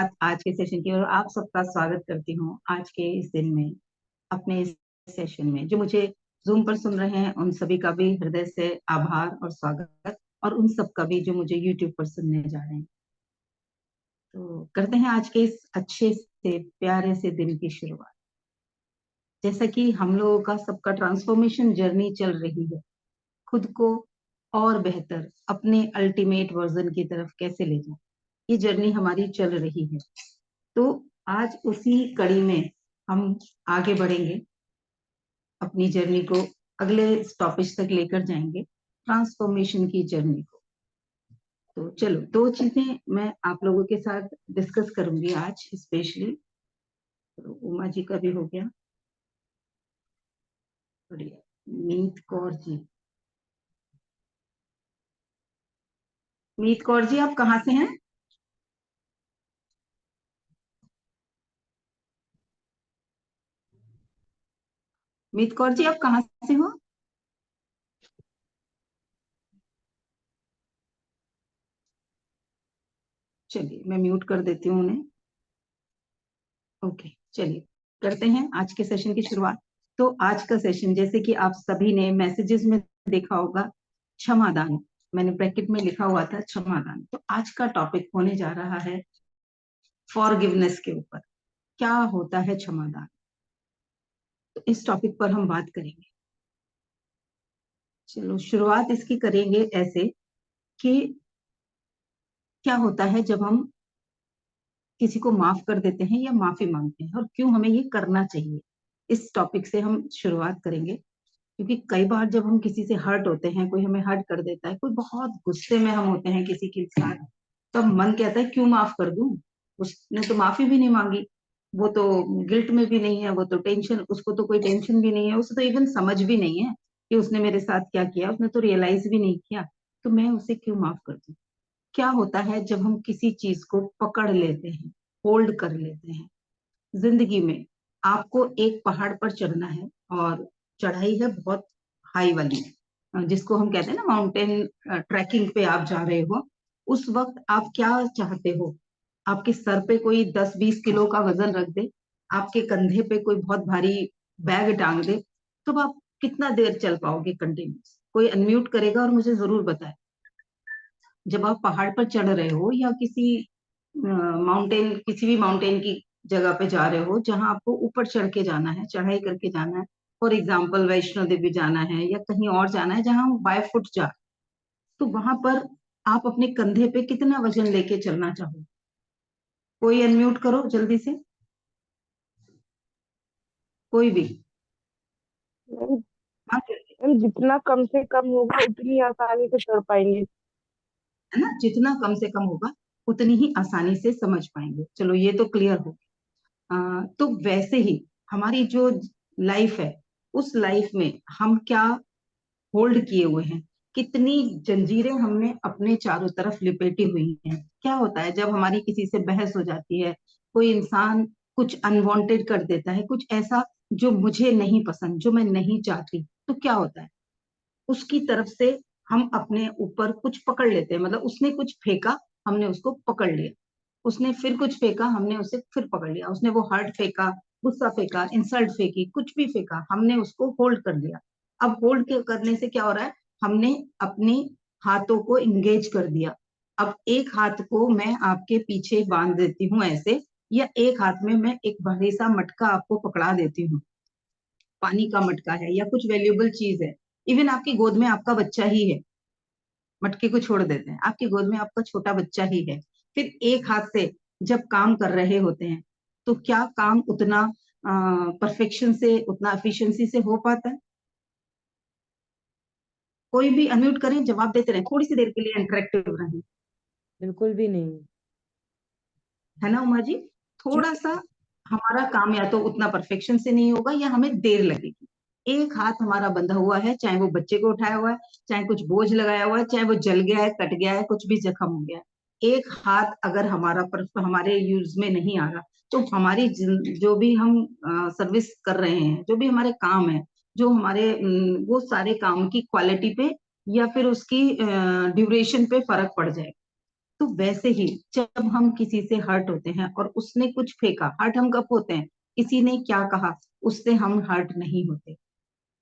आज के सेशन की और आप सबका स्वागत करती हूँ आज के इस दिन में, अपने इस सेशन में। जो मुझे जूम पर सुन रहे हैं उन सभी का भी हृदय से आभार और स्वागत, और उन सब का भी जो मुझे यूट्यूब पर सुनने जा रहे हैं। तो करते हैं आज के इस अच्छे से प्यारे से दिन की शुरुआत। जैसा कि हम लोगों का सबका ट्रांसफॉर्मेशन जर्नी चल रही है, खुद को और बेहतर अपने अल्टीमेट वर्जन की तरफ कैसे ले जाए, ये जर्नी हमारी चल रही है। तो आज उसी कड़ी में हम आगे बढ़ेंगे, अपनी जर्नी को अगले स्टॉपेज तक लेकर जाएंगे, ट्रांसफॉर्मेशन की जर्नी को। तो चलो, दो चीजें मैं आप लोगों के साथ डिस्कस करूंगी आज स्पेशली। तो उमा जी का भी हो गया, बढ़िया। मीत कौर जी, मीत कौर जी आप कहाँ से हैं? मीत कौर जी आप कहाँ से हो? चलिए मैं म्यूट कर देती हूँ उन्हें। ओके, चलिए करते हैं आज के सेशन की शुरुआत। तो आज का सेशन, जैसे कि आप सभी ने मैसेजेस में देखा होगा, क्षमादान। मैंने ब्रैकेट में लिखा हुआ था क्षमादान। तो आज का टॉपिक होने जा रहा है फॉरगिवनेस के ऊपर। क्या होता है क्षमादान, तो इस टॉपिक पर हम बात करेंगे। चलो शुरुआत इसकी करेंगे ऐसे कि क्या होता है जब हम किसी को माफ कर देते हैं या माफी मांगते हैं, और क्यों हमें ये करना चाहिए। इस टॉपिक से हम शुरुआत करेंगे, क्योंकि कई बार जब हम किसी से हर्ट होते हैं, कोई हमें हर्ट कर देता है, कोई बहुत गुस्से में हम होते हैं किसी के साथ, तो मन कहता है क्यों माफ कर दूं, उसने तो माफी भी नहीं मांगी, वो तो गिल्ट में भी नहीं है, वो तो टेंशन, उसको तो कोई टेंशन भी नहीं है, उसे तो इवन समझ भी नहीं है कि उसने मेरे साथ क्या किया, उसने तो रियलाइज भी नहीं किया, तो मैं उसे क्यों माफ कर दूं। क्या होता है जब हम किसी चीज को पकड़ लेते हैं, होल्ड कर लेते हैं। जिंदगी में आपको एक पहाड़ पर चढ़ना है, और चढ़ाई है बहुत हाई वाली, जिसको हम कहते हैं ना माउंटेन ट्रैकिंग पे आप जा रहे हो। उस वक्त आप क्या चाहते हो? आपके सर पे कोई 10-20 किलो का वजन रख दे, आपके कंधे पे कोई बहुत भारी बैग टांग दे, तो आप कितना देर चल पाओगे कंटिन्यूस? कोई अनम्यूट करेगा और मुझे जरूर बताए। जब आप पहाड़ पर चढ़ रहे हो या किसी माउंटेन, किसी भी माउंटेन की जगह पे जा रहे हो जहां आपको ऊपर चढ़ के जाना है, चढ़ाई करके जाना है, फॉर एग्जाम्पल वैष्णो देवी जाना है या कहीं और जाना है जहां हम बाय फुट जा, तो वहां पर आप अपने कंधे पे कितना वजन लेके चलना चाहो? कोई अनम्यूट करो जल्दी से, कोई भी। मैम हाँ जल्दी। मैम, जितना कम से कम होगा उतनी आसानी से चढ़ पाएंगे। है ना, जितना कम से कम होगा उतनी ही आसानी से समझ पाएंगे। चलो ये तो क्लियर हो। तो वैसे ही हमारी जो लाइफ है, उस लाइफ में हम क्या होल्ड किए हुए हैं, कितनी जंजीरें हमने अपने चारों तरफ लिपेटी हुई हैं। क्या होता है जब हमारी किसी से बहस हो जाती है, कोई इंसान कुछ अनवांटेड कर देता है, कुछ ऐसा जो मुझे नहीं पसंद, जो मैं नहीं चाहती, तो क्या होता है, उसकी तरफ से हम अपने ऊपर कुछ पकड़ लेते हैं। मतलब उसने कुछ फेंका, हमने उसको पकड़ लिया, उसने फिर कुछ फेंका, हमने उसे फिर पकड़ लिया, उसने वो हर्ट फेंका, गुस्सा फेंका, इंसल्ट फेंकी, कुछ भी फेंका, हमने उसको होल्ड कर लिया। अब होल्ड करने से क्या हो रहा है, हमने अपने हाथों को इंगेज कर दिया। अब एक हाथ को मैं आपके पीछे बांध देती हूँ ऐसे, या एक हाथ में मैं एक भारी सा मटका आपको पकड़ा देती हूँ, पानी का मटका है या कुछ वैल्यूएबल चीज है, इवन आपकी गोद में आपका बच्चा ही है, मटके को छोड़ देते हैं, आपकी गोद में आपका छोटा बच्चा ही है, फिर एक हाथ से जब काम कर रहे होते हैं, तो क्या काम उतना परफेक्शन से, उतना एफिशिएंसी से हो पाता है? कोई भी अनम्यूट करें, जवाब देते रहे, थोड़ी सी देर के लिए इंटरेक्टिव रहें। बिल्कुल भी नहीं। है ना उमा जी? थोड़ा सा हमारा काम या तो उतना परफेक्शन से नहीं होगा या हमें देर लगेगी। एक हाथ हमारा बंधा हुआ है, चाहे वो बच्चे को उठाया हुआ है, चाहे कुछ बोझ लगाया हुआ है, चाहे वो जल गया है, कट गया है, कुछ भी जख्म हो गया है, एक हाथ अगर हमारा हमारे यूज में नहीं आ रहा, तो हमारी जो भी हम सर्विस कर रहे हैं, जो भी हमारे काम है, जो हमारे वो सारे काम की क्वालिटी पे या फिर उसकी ड्यूरेशन पे फर्क पड़ जाएगा। तो वैसे ही जब हम किसी से हर्ट होते हैं और उसने कुछ फेंका, हर्ट हम कब होते हैं, किसी ने क्या कहा उससे हम हर्ट नहीं होते।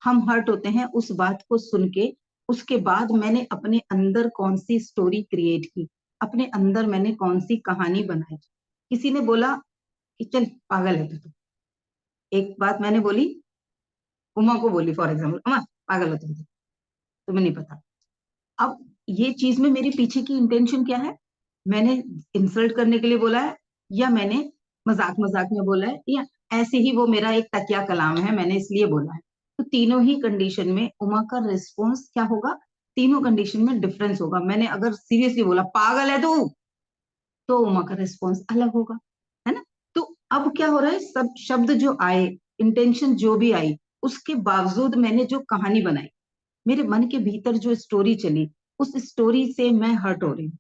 हम हर्ट होते हैं उस बात को सुन के, उसके बाद मैंने अपने अंदर कौन सी स्टोरी क्रिएट की, अपने अंदर मैंने कौन सी कहानी बनाई। किसी ने बोला कि चल पागल है तू, एक बात मैंने बोली, उमा को बोली फॉर एग्जाम्पल, उमा पागल हो तुम, तुम्हें नहीं पता। अब ये चीज में मेरे पीछे की इंटेंशन क्या है, मैंने इंसल्ट करने के लिए बोला है, या मैंने मजाक मजाक में बोला है, या ऐसे ही वो मेरा एक तकिया कलाम है मैंने इसलिए बोला है। तो तीनों ही कंडीशन में उमा का रिस्पॉन्स क्या होगा, तीनों कंडीशन में डिफरेंस होगा। मैंने अगर सीरियसली बोला पागल है तू, तो उमा का रिस्पॉन्स अलग होगा, है ना। तो अब क्या हो रहा है, सब शब्द जो आए, इंटेंशन जो भी आई, उसके बावजूद मैंने जो कहानी बनाई, मेरे मन के भीतर जो स्टोरी चली, उस स्टोरी से मैं हर्ट हो रही हूँ।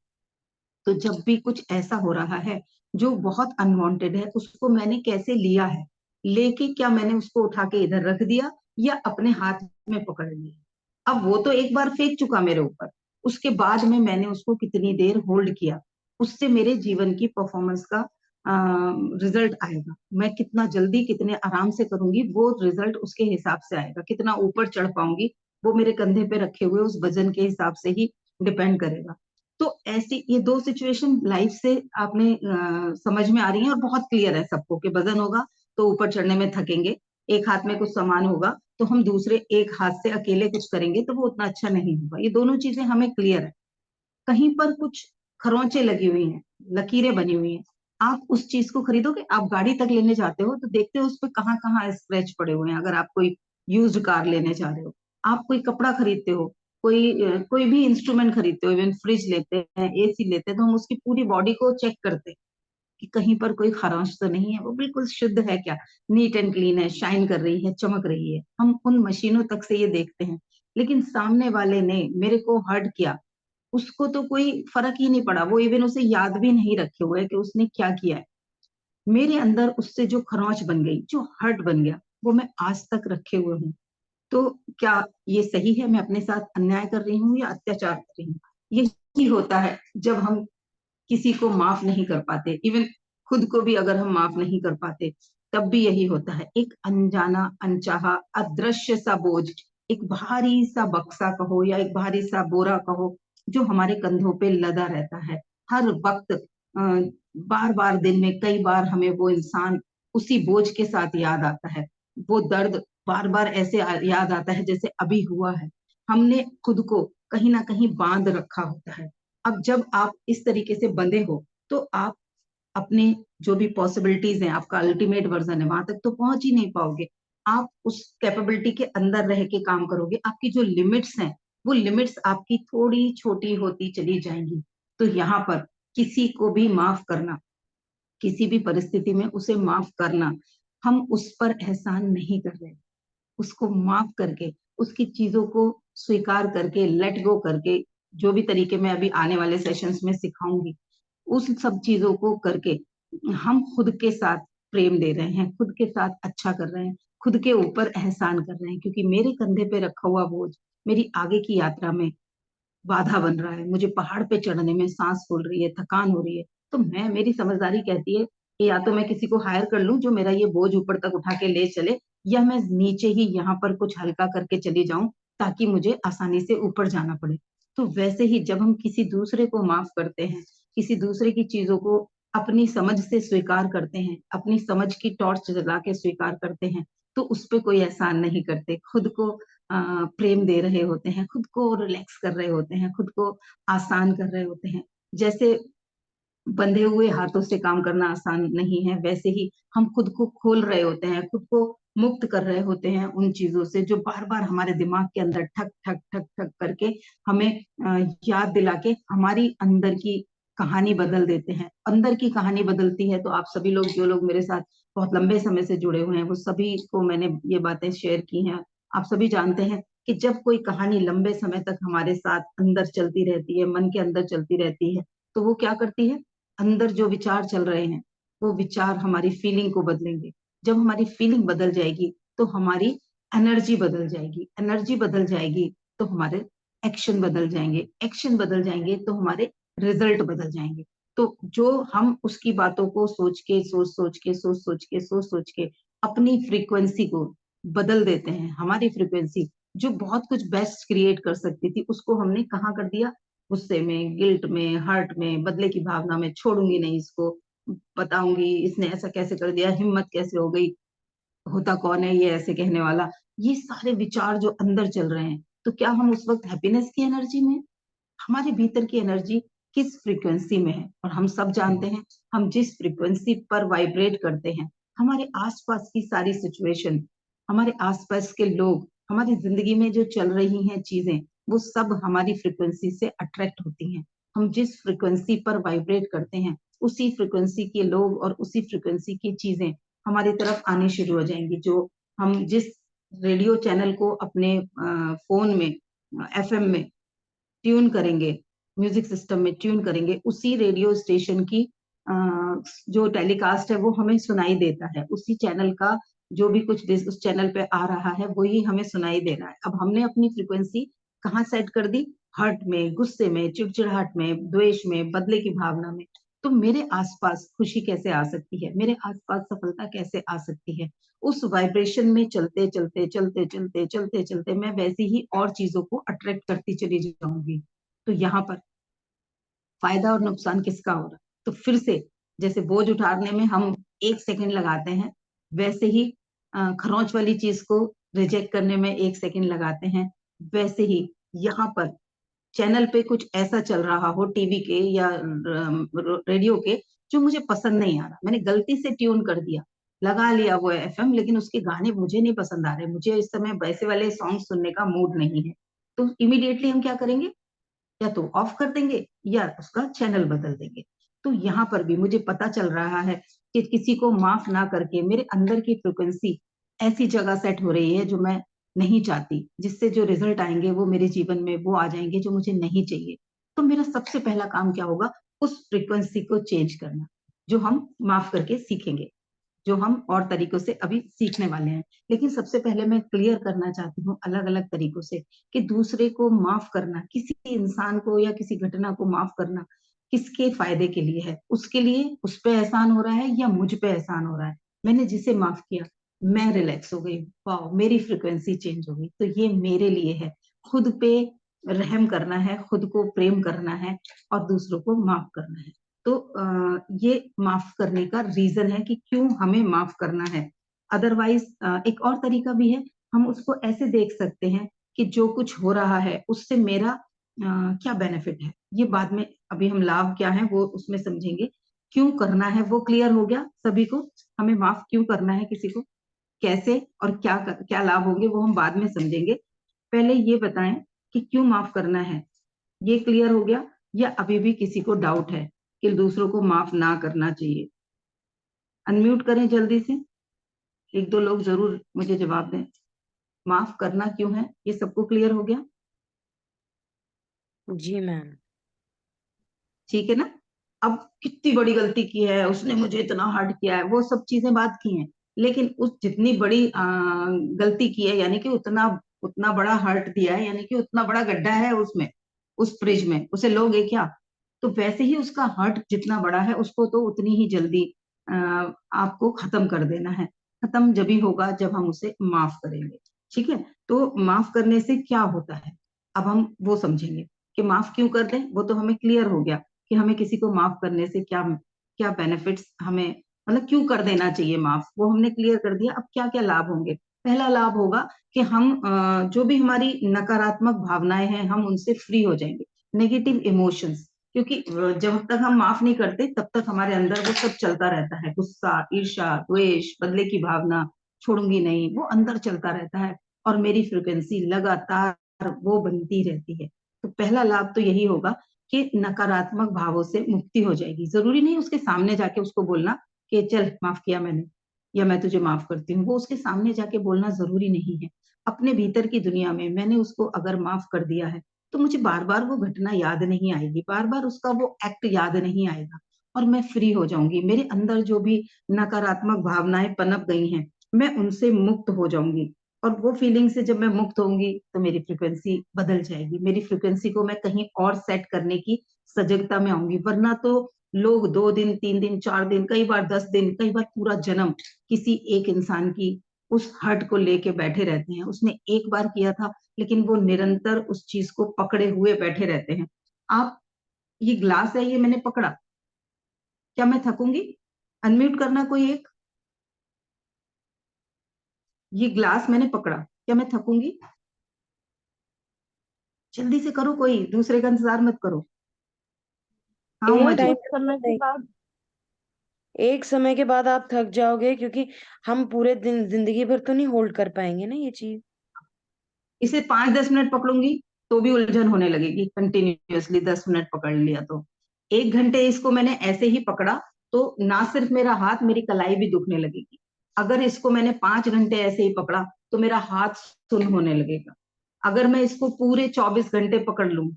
तो जब भी कुछ ऐसा हो रहा है जो बहुत अनवांटेड है, उसको मैंने कैसे लिया है, लेके क्या मैंने उसको उठा के इधर रख दिया या अपने हाथ में पकड़ लिया। अब वो तो एक बार फेंक चुका मेरे ऊपर, उसके बाद में मैंने उसको कितनी देर होल्ड किया, उससे मेरे जीवन की परफॉर्मेंस का रिजल्ट आएगा। मैं कितना जल्दी कितने आराम से करूंगी वो रिजल्ट उसके हिसाब से आएगा, कितना ऊपर चढ़ पाऊंगी वो मेरे कंधे पे रखे हुए उस वजन के हिसाब से ही डिपेंड करेगा। तो ऐसी ये दो सिचुएशन लाइफ से आपने समझ में आ रही हैं, और बहुत क्लियर है सबको कि वजन होगा तो ऊपर चढ़ने में थकेंगे, एक हाथ में कुछ सामान होगा तो हम दूसरे एक हाथ से अकेले कुछ करेंगे तो वो उतना अच्छा नहीं होगा। ये दोनों चीजें हमें क्लियर है। कहीं पर कुछ खरोंचे लगी हुई हैं, लकीरें बनी हुई हैं, आप उस चीज को खरीदोगे, आप गाड़ी तक लेने जाते हो तो देखते हो उस पर कहाँ कहाँ स्क्रैच पड़े हुए हैं। अगर आप कोई यूज्ड कार लेने जा रहे हो, आप कोई कपड़ा खरीदते हो, कोई भी इंस्ट्रूमेंट खरीदते हो, इवन फ्रिज लेते हैं, एसी लेते हैं, तो हम उसकी पूरी बॉडी को चेक करते हैं कि कहीं पर कोई खरांश तो नहीं है, वो बिल्कुल शुद्ध है क्या, नीट एंड क्लीन है, शाइन कर रही है, चमक रही है। हम उन मशीनों तक से ये देखते हैं। लेकिन सामने वाले ने मेरे को हर्ट किया, उसको तो कोई फर्क ही नहीं पड़ा, वो इवन उसे याद भी नहीं रखे हुए कि उसने क्या किया है। मेरे अंदर उससे जो खरोंच बन गई, जो हर्ट बन गया, वो मैं आज तक रखे हुए हूँ। तो क्या ये सही है, मैं अपने साथ अन्याय कर रही हूँ या अत्याचार कर रही हूँ? यही होता है जब हम किसी को माफ नहीं कर पाते, इवन खुद को भी अगर हम माफ नहीं कर पाते, तब भी यही होता है। एक अनजाना अनचाहा अदृश्य सा बोझ, एक भारी सा बक्सा कहो या एक भारी सा बोरा कहो, जो हमारे कंधों पे लदा रहता है हर वक्त। बार बार दिन में कई बार हमें वो इंसान उसी बोझ के साथ याद आता है, वो दर्द बार बार ऐसे याद आता है जैसे अभी हुआ है। हमने खुद को कहीं ना कहीं बांध रखा होता है। अब जब आप इस तरीके से बंधे हो, तो आप अपने जो भी पॉसिबिलिटीज हैं, आपका अल्टीमेट वर्जन है, वहां तक तो पहुंच ही नहीं पाओगे। आप उस कैपेबिलिटी के अंदर रह के काम करोगे, आपकी जो लिमिट्स हैं वो लिमिट्स आपकी थोड़ी छोटी होती चली जाएंगी। तो यहाँ पर किसी को भी माफ करना, किसी भी परिस्थिति में उसे माफ करना, हम उस पर एहसान नहीं कर रहे। उसको माफ करके, उसकी चीजों को स्वीकार करके, लेट गो करके, जो भी तरीके मैं अभी आने वाले सेशंस में सिखाऊंगी, उस सब चीजों को करके हम खुद के साथ प्रेम दे रहे हैं, खुद के साथ अच्छा कर रहे हैं, खुद के ऊपर एहसान कर रहे हैं। क्योंकि मेरे कंधे पे रखा हुआ बोझ मेरी आगे की यात्रा में बाधा बन रहा है, मुझे पहाड़ पे चढ़ने में सांस फूल रही है, थकान हो रही है। तो मेरी समझदारी कहती है कि या तो मैं किसी को हायर कर लूं जो मेरा ये बोझ ऊपर तक उठा के ले चले, या मैं नीचे ही यहाँ पर कुछ हल्का करके चली जाऊं ताकि मुझे आसानी से ऊपर जाना पड़े। तो वैसे ही जब हम किसी दूसरे को माफ करते हैं, किसी दूसरे की चीजों को अपनी समझ से स्वीकार करते हैं, अपनी समझ की टॉर्च जला के स्वीकार करते हैं, तो उस पर कोई एहसान नहीं करते, खुद को प्रेम दे रहे होते हैं, खुद को रिलैक्स कर रहे होते हैं, खुद को आसान कर रहे होते हैं। जैसे बंधे हुए हाथों से काम करना आसान नहीं है, वैसे ही हम खुद को खोल रहे होते हैं, खुद को मुक्त कर रहे होते हैं उन चीजों से जो बार बार हमारे दिमाग के अंदर ठक ठक ठक ठक करके हमें याद दिला के हमारी अंदर की कहानी बदल देते हैं। अंदर की कहानी बदलती है तो आप सभी लोग, जो लोग मेरे साथ बहुत लंबे समय से जुड़े हुए हैं, वो सभी को मैंने ये बातें शेयर की हैं। आप सभी जानते हैं कि जब कोई कहानी लंबे समय तक हमारे साथ अंदर चलती रहती है, मन के अंदर चलती रहती है, तो वो क्या करती है, अंदर जो विचार चल रहे हैं वो विचार हमारी फीलिंग को बदलेंगे। जब हमारी फीलिंग बदल जाएगी तो हमारी एनर्जी बदल जाएगी, एनर्जी बदल जाएगी तो हमारे एक्शन बदल जाएंगे, एक्शन बदल जाएंगे तो हमारे रिजल्ट बदल जाएंगे। तो जो हम उसकी बातों को सोच सोच के अपनी फ्रीक्वेंसी को बदल देते हैं, हमारी फ्रीक्वेंसी जो बहुत कुछ बेस्ट क्रिएट कर सकती थी, उसको हमने कहाँ कर दिया? गुस्से में, गिल्ट में, हर्ट में, बदले की भावना में, छोड़ूंगी नहीं इसको, बताऊंगी इसने ऐसा कैसे कर दिया, हिम्मत कैसे हो गई, होता कौन है ये ऐसे कहने वाला। ये सारे विचार जो अंदर चल रहे हैं, तो क्या हम उस वक्त हैप्पीनेस की एनर्जी में, हमारे भीतर की एनर्जी किस फ्रीक्वेंसी में है? और हम सब जानते हैं, हम जिस फ्रीक्वेंसी पर वाइब्रेट करते हैं, हमारे आसपास की सारी सिचुएशन, हमारे आसपास के लोग, हमारी जिंदगी में जो चल रही हैं चीजें, वो सब हमारी फ्रीक्वेंसी से अट्रैक्ट होती हैं। हम जिस फ्रीक्वेंसी पर वाइब्रेट करते हैं, उसी फ्रीक्वेंसी के लोग और उसी फ्रीक्वेंसी की चीजें हमारी तरफ आनी शुरू हो जाएंगी। जो हम जिस रेडियो चैनल को अपने फोन में, एफएम में ट्यून करेंगे, म्यूजिक सिस्टम में ट्यून करेंगे, उसी रेडियो स्टेशन की जो टेलीकास्ट है वो हमें सुनाई देता है। उसी चैनल का जो भी कुछ उस चैनल पे आ रहा है वही हमें सुनाई दे रहा है। अब हमने अपनी फ्रीक्वेंसी कहाँ सेट कर दी? हर्ट में, गुस्से में, चिड़चिड़ाहट में, द्वेष में, बदले की भावना में। तो मेरे आसपास खुशी कैसे आ सकती है? मेरे आसपास सफलता कैसे आ सकती है? उस वाइब्रेशन में चलते चलते चलते चलते चलते चलते मैं वैसी ही और चीजों को अट्रैक्ट करती चली जाऊंगी। तो यहाँ पर फायदा और नुकसान किसका हो रहा है? तो फिर से जैसे बोझ उठाने में हम 1 सेकंड लगाते हैं, वैसे ही खरोंच वाली चीज को रिजेक्ट करने में 1 सेकंड लगाते हैं। वैसे ही यहाँ पर चैनल पे कुछ ऐसा चल रहा हो, टीवी के या रेडियो के, जो मुझे पसंद नहीं आ रहा, मैंने गलती से ट्यून कर दिया, लगा लिया वो एफएम, लेकिन उसके गाने मुझे नहीं पसंद आ रहे, मुझे इस समय वैसे वाले सॉन्ग सुनने का मूड नहीं है। तो इमीडिएटली हम क्या करेंगे? या तो ऑफ कर देंगे या उसका चैनल बदल देंगे। तो यहाँ पर भी मुझे पता चल रहा है कि किसी को माफ ना करके मेरे अंदर की फ्रिक्वेंसी ऐसी जगह सेट हो रही है जो मैं नहीं चाहती, जिससे जो रिजल्ट आएंगे वो मेरे जीवन में वो आ जाएंगे जो मुझे नहीं चाहिए। तो मेरा सबसे पहला काम क्या होगा? उस फ्रिक्वेंसी को चेंज करना, जो हम माफ करके सीखेंगे, जो हम और तरीकों से अभी सीखने वाले हैं। लेकिन सबसे पहले मैं क्लियर करना चाहती हूँ अलग अलग तरीकों से कि दूसरे को माफ करना, किसी इंसान को या किसी घटना को माफ करना किसके फायदे के लिए है? उसके लिए उस पे एहसान हो रहा है या मुझ पे एहसान हो रहा है? मैंने जिसे माफ किया, मैं रिलैक्स हो गई, वाह मेरी फ्रिक्वेंसी चेंज हो गई, तो ये मेरे लिए है। खुद पे रहम करना है, खुद को प्रेम करना है और दूसरों को माफ करना है। तो ये माफ करने का रीजन है कि क्यों हमें माफ करना है। अदरवाइज एक और तरीका भी है, हम उसको ऐसे देख सकते हैं कि जो कुछ हो रहा है उससे मेरा क्या बेनिफिट है। ये बाद में, अभी हम लाभ क्या है वो उसमें समझेंगे। क्यों करना है वो क्लियर हो गया सभी को, हमें माफ क्यों करना है किसी को, कैसे और क्या लाभ होंगे वो हम बाद में समझेंगे। पहले ये बताएं कि क्यों माफ करना है, ये क्लियर हो गया? या अभी भी किसी को डाउट है कि दूसरों को माफ ना करना चाहिए? अनम्यूट करें जल्दी से, एक दो लोग जरूर मुझे जवाब दें। माफ करना क्यों है, ये सबको क्लियर हो गया? जी मैम। ठीक है ना? अब कितनी बड़ी गलती की है उसने, मुझे इतना हर्ट किया है, वो सब चीजें बात की हैं। लेकिन उस जितनी बड़ी गलती की है, यानी कि उतना उतना बड़ा हर्ट दिया है, यानी कि उतना बड़ा गड्ढा है उसमें, उस फ्रिज में, उसे लोगे क्या? तो वैसे ही उसका हर्ट जितना बड़ा है उसको तो उतनी ही जल्दी आपको खत्म कर देना है। खत्म जब भी होगा जब हम उसे माफ करेंगे। ठीक है? तो माफ करने से क्या होता है, अब हम वो समझेंगे कि माफ क्यों कर दें। वो तो हमें क्लियर हो गया कि हमें किसी को माफ करने से क्या क्या बेनिफिट्स हमें, मतलब क्यों कर देना चाहिए माफ, वो हमने क्लियर कर दिया। अब क्या क्या लाभ होंगे? पहला लाभ होगा कि हम जो भी हमारी नकारात्मक भावनाएं हैं हम उनसे फ्री हो जाएंगे, नेगेटिव इमोशंस। क्योंकि जब तक हम माफ नहीं करते तब तक हमारे अंदर वो सब चलता रहता है, गुस्सा, ईर्ष्या, द्वेष, बदले की भावना, छोड़ूंगी नहीं, वो अंदर चलता रहता है और मेरी फ्रिक्वेंसी लगातार वो बनती रहती है। तो पहला लाभ तो यही होगा कि नकारात्मक भावों से मुक्ति हो जाएगी। जरूरी नहीं उसके सामने जाके उसको बोलना कि चल माफ किया मैंने या मैं तुझे माफ करती हूँ, वो उसके सामने जाके बोलना जरूरी नहीं है। अपने भीतर की दुनिया में मैंने उसको अगर माफ कर दिया है तो मुझे बार बार वो घटना याद नहीं आएगी, बार बार उसका वो एक्ट याद नहीं आएगा और मैं फ्री हो जाऊंगी। मेरे अंदर जो भी नकारात्मक भावनाएं पनप गई हैं मैं उनसे मुक्त हो जाऊंगी। और वो फीलिंग से जब मैं मुक्त होंगी तो मेरी फ्रिक्वेंसी बदल जाएगी, मेरी फ्रिक्वेंसी को मैं कहीं और सेट करने की सजगता में आऊंगी। वरना तो लोग 2 दिन, 3 दिन, 4 दिन, कई बार 10 दिन, कई बार पूरा जन्म किसी एक इंसान की उस हर्ट को लेके बैठे रहते हैं। उसने एक बार किया था, लेकिन वो निरंतर उस चीज को पकड़े हुए बैठे रहते हैं। आप, ये ग्लास है, ये मैंने पकड़ा, क्या मैं थकूंगी? अनम्यूट करना कोई एक। ये ग्लास मैंने पकड़ा, क्या मैं थकूंगी? जल्दी से करो, कोई दूसरे का इंतजार मत करो। हाँ उमा एक जी। टाइम कुछ समय के बाद एक समय के बाद आप थक जाओगे, क्योंकि हम पूरे दिन जिंदगी भर तो नहीं होल्ड कर पाएंगे ना ये चीज। इसे 5-10 मिनट पकड़ूंगी तो भी उलझन होने लगेगी। कंटिन्यूअसली 10 मिनट पकड़ लिया तो, 1 घंटे इसको मैंने ऐसे ही पकड़ा तो ना सिर्फ मेरा हाथ, मेरी कलाई भी दुखने लगेगी। अगर इसको मैंने 5 घंटे ऐसे ही पकड़ा तो मेरा हाथ सुन्न होने लगेगा। अगर मैं इसको पूरे 24 घंटे पकड़ लूं,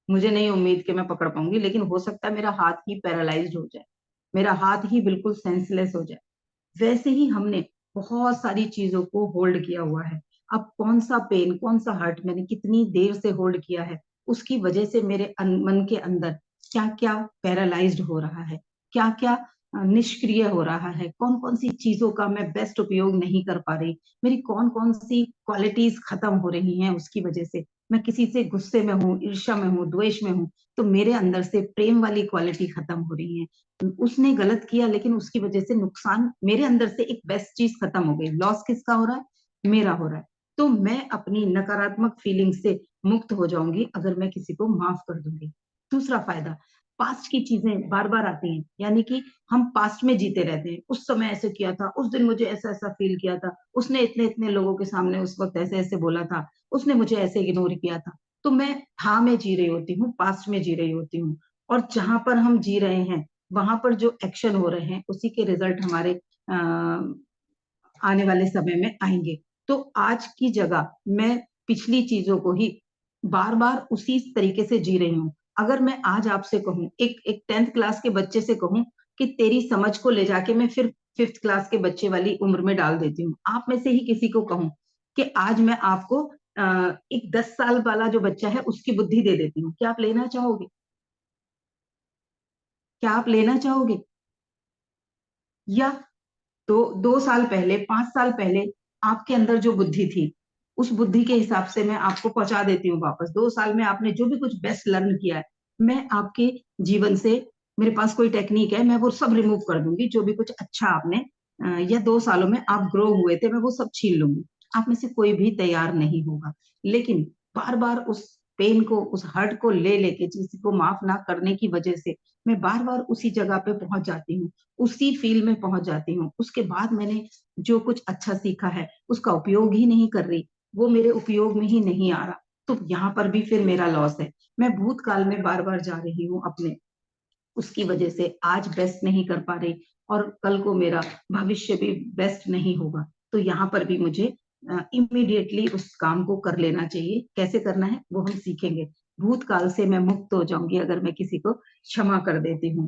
मुझे नहीं उम्मीद कि मैं पकड़ पाऊंगी, लेकिन हो सकता है मेरा हाथ ही पैरालाइज्ड हो जाए, मेरा हाथ ही बिल्कुल सेंसलेस हो जाए। वैसे ही हमने बहुत सारी चीजों को होल्ड किया हुआ है। अब कौन सा पेन, कौन सा हर्ट मैंने कितनी देर से होल्ड किया है, उसकी वजह से मेरे मन के अंदर क्या क्या पैरालाइज्ड हो रहा है, क्या क्या निष्क्रिय हो रहा है, कौन कौन सी चीजों का मैं बेस्ट उपयोग नहीं कर पा रही, मेरी कौन कौन सी क्वालिटीज खत्म हो रही हैं उसकी वजह से। मैं किसी से गुस्से में हूँ, ईर्ष्या में हूँ, द्वेष में हूँ, तो मेरे अंदर से प्रेम वाली क्वालिटी खत्म हो रही है। उसने गलत किया, लेकिन उसकी वजह से नुकसान, मेरे अंदर से एक बेस्ट चीज खत्म हो गई। लॉस किसका हो रहा है? मेरा हो रहा है। तो मैं अपनी नकारात्मक फीलिंग से मुक्त हो जाऊंगी अगर मैं किसी को माफ कर दूंगी। दूसरा फायदा, पास्ट की चीजें बार बार आती हैं, यानी कि हम पास्ट में जीते रहते हैं। उस समय ऐसे किया था, उस दिन मुझे ऐसा ऐसा फील किया था, उसने इतने इतने लोगों के सामने उस वक्त ऐसे ऐसे बोला था, उसने मुझे ऐसे इग्नोर किया था। तो मैं था में जी रही होती हूँ, पास्ट में जी रही होती हूँ। और जहां पर हम जी रहे हैं, वहां पर जो एक्शन हो रहे हैं, उसी के रिजल्ट हमारे आने वाले समय में आएंगे। तो आज की जगह मैं पिछली चीजों को ही बार बार उसी तरीके से जी रही हूँ। अगर मैं आज आपसे कहूँ, एक एक 10th क्लास के बच्चे से कहूँ कि तेरी समझ को ले जाके मैं फिर 5th क्लास के बच्चे वाली उम्र में डाल देती हूँ, आप में से ही किसी को कहूँ कि आज मैं आपको एक 10 साल वाला जो बच्चा है उसकी बुद्धि दे देती हूँ, क्या आप लेना चाहोगे? क्या आप लेना चाहोगे? या तो 2 साल पहले, 5 साल पहले आपके अंदर जो बुद्धि थी, उस बुद्धि के हिसाब से मैं आपको पहुंचा देती हूँ वापस। 2 साल में आपने जो भी कुछ बेस्ट लर्न किया है, मैं आपके जीवन से, मेरे पास कोई टेक्निक है, मैं वो सब रिमूव कर दूंगी। जो भी कुछ अच्छा आपने या 2 सालों में आप ग्रो हुए थे, मैं वो सब छीन लूंगी। आप में से कोई भी तैयार नहीं होगा। लेकिन बार बार उस पेन को, उस हर्ट को ले लेके, किसी को माफ ना करने की वजह से मैं बार बार उसी जगह पे पहुंच जाती हूँ, उसी फील्ड में पहुंच जाती हूँ। उसके बाद मैंने जो कुछ अच्छा सीखा है उसका उपयोग ही नहीं कर रही, वो मेरे उपयोग में ही नहीं आ रहा। तो यहाँ पर भी फिर मेरा लॉस है। मैं भूतकाल में बार बार जा रही हूँ अपने, उसकी वजह से आज बेस्ट नहीं कर पा रही, और कल को मेरा भविष्य भी बेस्ट नहीं होगा। तो यहाँ पर भी मुझे इमीडिएटली उस काम को कर लेना चाहिए। कैसे करना है वो हम सीखेंगे। भूतकाल से मैं मुक्त हो जाऊंगी अगर मैं किसी को क्षमा कर देती हूँ।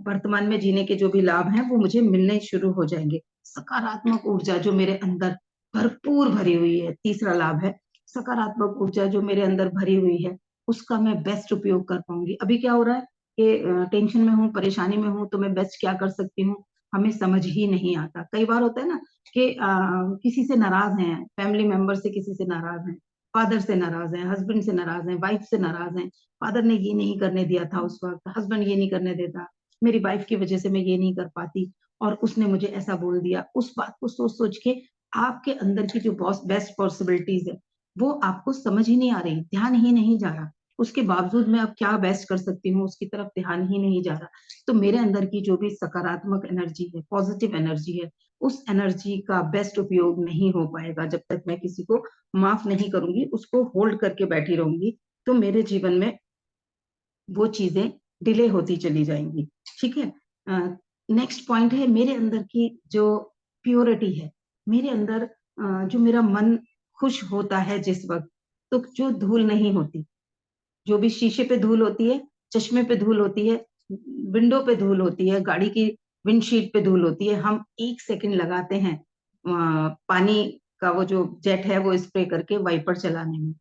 वर्तमान में जीने के जो भी लाभ हैं वो मुझे मिलने शुरू हो जाएंगे। सकारात्मक ऊर्जा जो मेरे अंदर भरपूर भरी हुई है, तीसरा लाभ है, सकारात्मक ऊर्जा जो मेरे अंदर भरी हुई है उसका मैं बेस्ट उपयोग कर पाऊंगी। अभी क्या हो रहा है कि टेंशन में हूँ, परेशानी में हूँ, तो मैं बेस्ट क्या कर सकती हूँ, हमें समझ ही नहीं आता। कई बार होता है ना कि किसी से नाराज हैं, फैमिली मेंबर से किसी से नाराज हैं, फादर से नाराज हैं, हस्बैंड से नाराज हैं, वाइफ से नाराज हैं। फादर ने ये नहीं करने दिया था उस वक्त, हस्बैंड ये नहीं करने देता, मेरी वाइफ की वजह से मैं ये नहीं कर पाती, और उसने मुझे ऐसा बोल दिया। उस बात को सोच सोच के आपके अंदर की जो बेस्ट पॉसिबिलिटीज है वो आपको समझ ही नहीं आ रही, ध्यान ही नहीं जा रहा। उसके बावजूद मैं अब क्या बेस्ट कर सकती हूँ उसकी तरफ ध्यान ही नहीं जा रहा। तो मेरे अंदर की जो भी सकारात्मक एनर्जी है, पॉजिटिव एनर्जी है, उस एनर्जी का बेस्ट उपयोग नहीं हो पाएगा जब तक मैं किसी को माफ नहीं करूंगी, उसको होल्ड करके बैठी रहूंगी। तो मेरे जीवन में वो चीजें डिले होती चली जाएंगी। ठीक है। नेक्स्ट पॉइंट है मेरे अंदर की जो प्योरिटी है, मेरे अंदर जो मेरा मन खुश होता है जिस वक्त, तो जो धूल नहीं होती, जो भी शीशे पे धूल होती है, चश्मे पे धूल होती है, विंडो पे धूल होती है, गाड़ी की विंडशीट पे धूल होती है, हम 1 सेकंड लगाते हैं पानी का वो जो जेट है वो स्प्रे करके वाइपर चलाने में,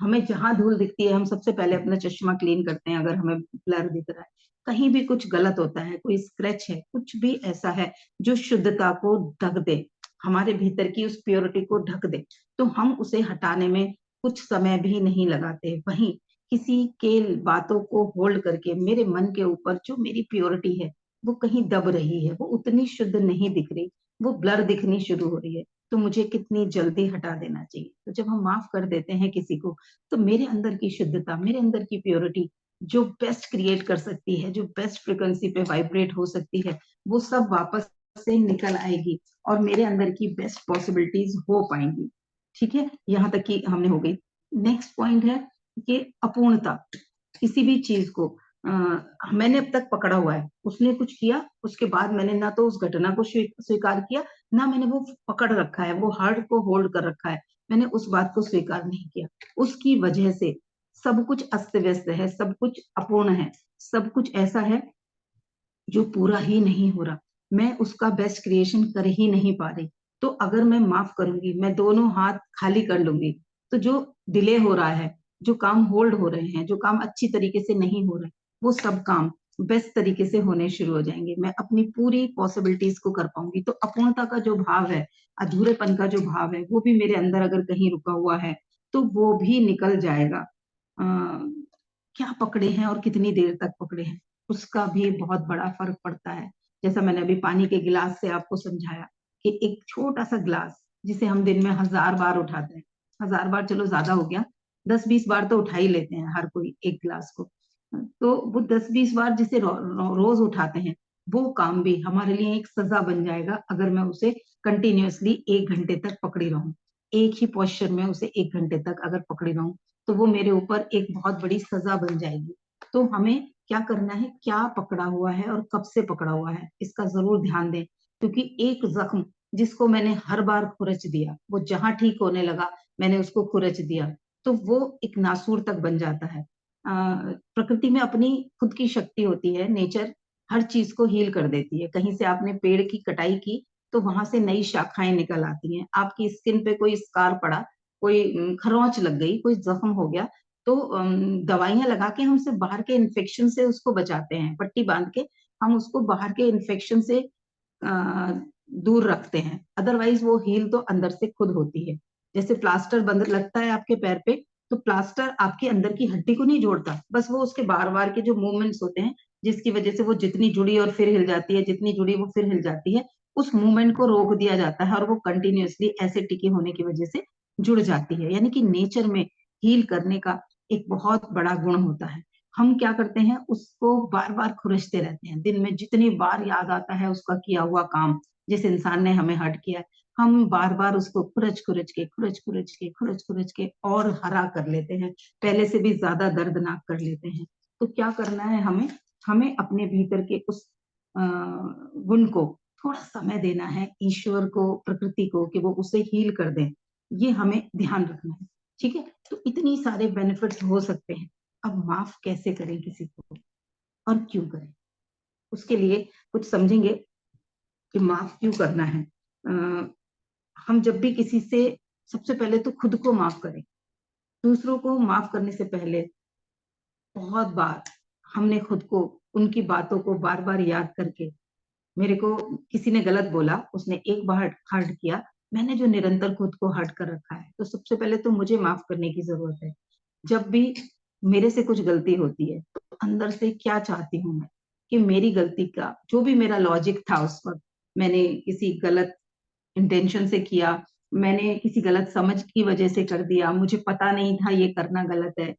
हमें जहां धूल दिखती है हम सबसे पहले अपना चश्मा क्लीन करते हैं, अगर हमें ब्लर दिख रहा है, कहीं भी कुछ गलत होता है, कोई स्क्रैच है, कुछ भी ऐसा है जो शुद्धता को ढक दे, हमारे भीतर की उस प्योरिटी को ढक दे, तो हम उसे हटाने में कुछ समय भी नहीं लगाते। वहीं किसी के बातों को होल्ड करके मेरे मन के ऊपर जो मेरी प्योरिटी है वो कहीं दब रही है, वो उतनी शुद्ध नहीं दिख रही, वो ब्लर दिखनी शुरू हो रही है, तो मुझे कितनी जल्दी हटा देना चाहिए। तो जब हम माफ कर देते हैं किसी को, तो मेरे अंदर की शुद्धता, मेरे अंदर की प्योरिटी जो बेस्ट क्रिएट कर सकती है, जो बेस्ट फ्रिक्वेंसी पे वाइब्रेट हो सकती है, वो सब वापस से निकल आएगी और मेरे अंदर की बेस्ट पॉसिबिलिटीज हो पाएंगी। ठीक है, यहाँ तक की हमने हो गई। नेक्स्ट पॉइंट है कि अपूर्णता। किसी भी चीज को मैंने अब तक पकड़ा हुआ है, उसने कुछ किया, उसके बाद मैंने ना तो उस घटना को स्वीकार किया, ना मैंने वो पकड़ रखा है, वो हार्ट को होल्ड कर रखा है, मैंने उस बात को स्वीकार नहीं किया। उसकी वजह से सब कुछ अस्त व्यस्त है, सब कुछ अपूर्ण है, सब कुछ ऐसा है जो पूरा ही नहीं हो रहा, मैं उसका बेस्ट क्रिएशन कर ही नहीं पा रही। तो अगर मैं माफ करूंगी, मैं दोनों हाथ खाली कर लूंगी, तो जो डिले हो रहा है, जो काम होल्ड हो रहे हैं, जो काम अच्छी तरीके से नहीं हो रहे, वो सब काम बेस्ट तरीके से होने शुरू हो जाएंगे, मैं अपनी पूरी पॉसिबिलिटीज को कर पाऊंगी। तो अपूर्णता का जो भाव है, अधूरेपन का जो भाव है, वो भी मेरे अंदर अगर कहीं रुका हुआ है तो वो भी निकल जाएगा। क्या पकड़े हैं और कितनी देर तक पकड़े हैं, उसका भी बहुत बड़ा फर्क पड़ता है। जैसा मैंने अभी पानी के गिलास से आपको समझाया कि एक छोटा सा ग्लास जिसे हम दिन में 1000 बार उठाते हैं, 1000 बार चलो ज्यादा हो गया, 10-20 बार तो उठा ही लेते हैं हर कोई एक ग्लास को, तो वो 10-20 बार जिसे रोज उठाते हैं, वो काम भी हमारे लिए एक सजा बन जाएगा अगर मैं उसे कंटिन्यूअसली 1 घंटे तक पकड़ी रहूं, एक ही पोस्चर में उसे 1 घंटे तक अगर पकड़ी रहूं, तो वो मेरे ऊपर एक बहुत बड़ी सजा बन जाएगी। तो हमें क्या करना है, क्या पकड़ा हुआ है और कब से पकड़ा हुआ है, इसका जरूर ध्यान दें, क्योंकि एक जख्म जिसको मैंने हर बार खुरच दिया, वो जहां ठीक होने लगा मैंने उसको खुरच दिया, तो वो एक नासूर तक बन जाता है। प्रकृति में अपनी खुद की शक्ति होती है, नेचर हर चीज को हील कर देती है। कहीं से आपने पेड़ की कटाई की तो वहां से नई शाखाएं निकल आती हैं, आपकी स्किन पे कोई स्कार पड़ा, कोई खरोंच लग गई, कोई जख्म हो गया, तो दवाइयां लगा के हम सिर्फ बाहर के इन्फेक्शन से उसको बचाते हैं, पट्टी बांध के हम उसको बाहर के इन्फेक्शन से दूर रखते हैं, अदरवाइज वो हील तो अंदर से खुद होती है। जैसे प्लास्टर बंद लगता है आपके पैर पे, तो प्लास्टर आपके अंदर की हड्डी को नहीं जोड़ता, बस वो उसके बार बार के जो मूवमेंट्स होते हैं, जिसकी वजह से वो जितनी जुड़ी और फिर हिल जाती है, जितनी जुड़ी वो फिर हिल जाती है, उस मूवमेंट को रोक दिया जाता है और वो कंटिन्यूअसली ऐसे टिकी होने की वजह से जुड़ जाती है। यानी कि नेचर में हील करने का एक बहुत बड़ा गुण होता है। हम क्या करते हैं, उसको बार बार खुरचते रहते हैं, दिन में जितनी बार याद आता है उसका किया हुआ काम, जिस इंसान ने हमें हर्ट किया है, हम बार बार उसको खुरच के और हरा कर लेते हैं, पहले से भी ज्यादा दर्दनाक कर लेते हैं। तो क्या करना है हमें, हमें अपने भीतर के उस गुण को थोड़ा समय देना है, ईश्वर को, प्रकृति को, कि वो उसे हील कर दें, ये हमें ध्यान रखना है। ठीक है, तो इतनी सारे बेनिफिट्स हो सकते हैं। अब माफ कैसे करें किसी को और क्यों करें, उसके लिए कुछ समझेंगे कि माफ क्यों करना है। हम जब भी किसी से, सबसे पहले तो खुद को माफ करें। दूसरों को माफ करने से पहले बहुत बार हमने खुद को, उनकी बातों को बार बार याद करके, मेरे को किसी ने गलत बोला, उसने एक बार हर्ट किया, मैंने जो निरंतर खुद को हर्ट कर रखा है, तो सबसे पहले तो मुझे माफ करने की जरूरत है। जब भी मेरे से कुछ गलती होती है, तो अंदर से क्या चाहती हूँ मैं, कि मेरी गलती का जो भी मेरा लॉजिक था उस वक्त, मैंने किसी गलत इंटेंशन से किया, मैंने किसी गलत समझ की वजह से कर दिया, मुझे पता नहीं था ये करना गलत है,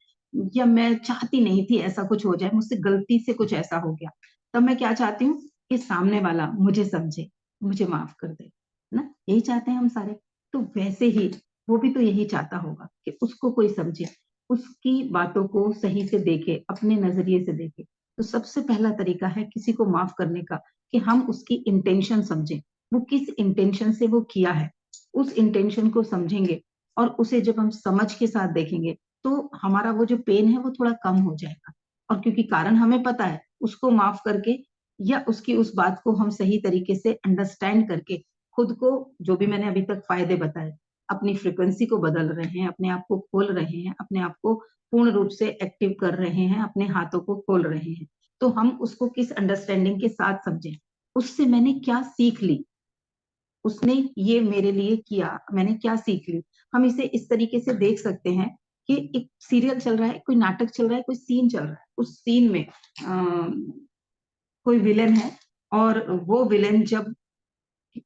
या मैं चाहती नहीं थी ऐसा कुछ हो जाए, मुझसे गलती से कुछ ऐसा हो गया, तब मैं क्या चाहती हूँ कि सामने वाला मुझे समझे, मुझे माफ कर दे, है ना, यही चाहते हैं हम सारे। तो वैसे ही वो भी तो यही चाहता होगा कि उसको कोई समझे, उसकी बातों को सही से देखे, अपने नजरिए से देखे। तो सबसे पहला तरीका है किसी को माफ करने का, कि हम उसकी इंटेंशन समझें, वो किस इंटेंशन से वो किया है, उस इंटेंशन को समझेंगे, और उसे जब हम समझ के साथ देखेंगे, तो हमारा वो जो पेन है वो थोड़ा कम हो जाएगा। और क्योंकि कारण हमें पता है, उसको माफ करके या उसकी उस बात को हम सही तरीके से अंडरस्टैंड करके, खुद को जो भी मैंने अभी तक फायदे बताए, अपनी फ्रिक्वेंसी को बदल रहे हैं, अपने आप को खोल रहे हैं, अपने आप को पूर्ण रूप से एक्टिव कर रहे हैं, अपने हाथों को खोल रहे हैं, तो हम उसको किस अंडरस्टैंडिंग के साथ समझें, उससे मैंने क्या सीख ली, उसने ये मेरे लिए किया, मैंने क्या सीख ली। हम इसे इस तरीके से देख सकते हैं कि एक सीरियल चल रहा है, कोई नाटक चल रहा है, कोई सीन चल रहा है, उस सीन में कोई विलेन है, और वो विलेन जब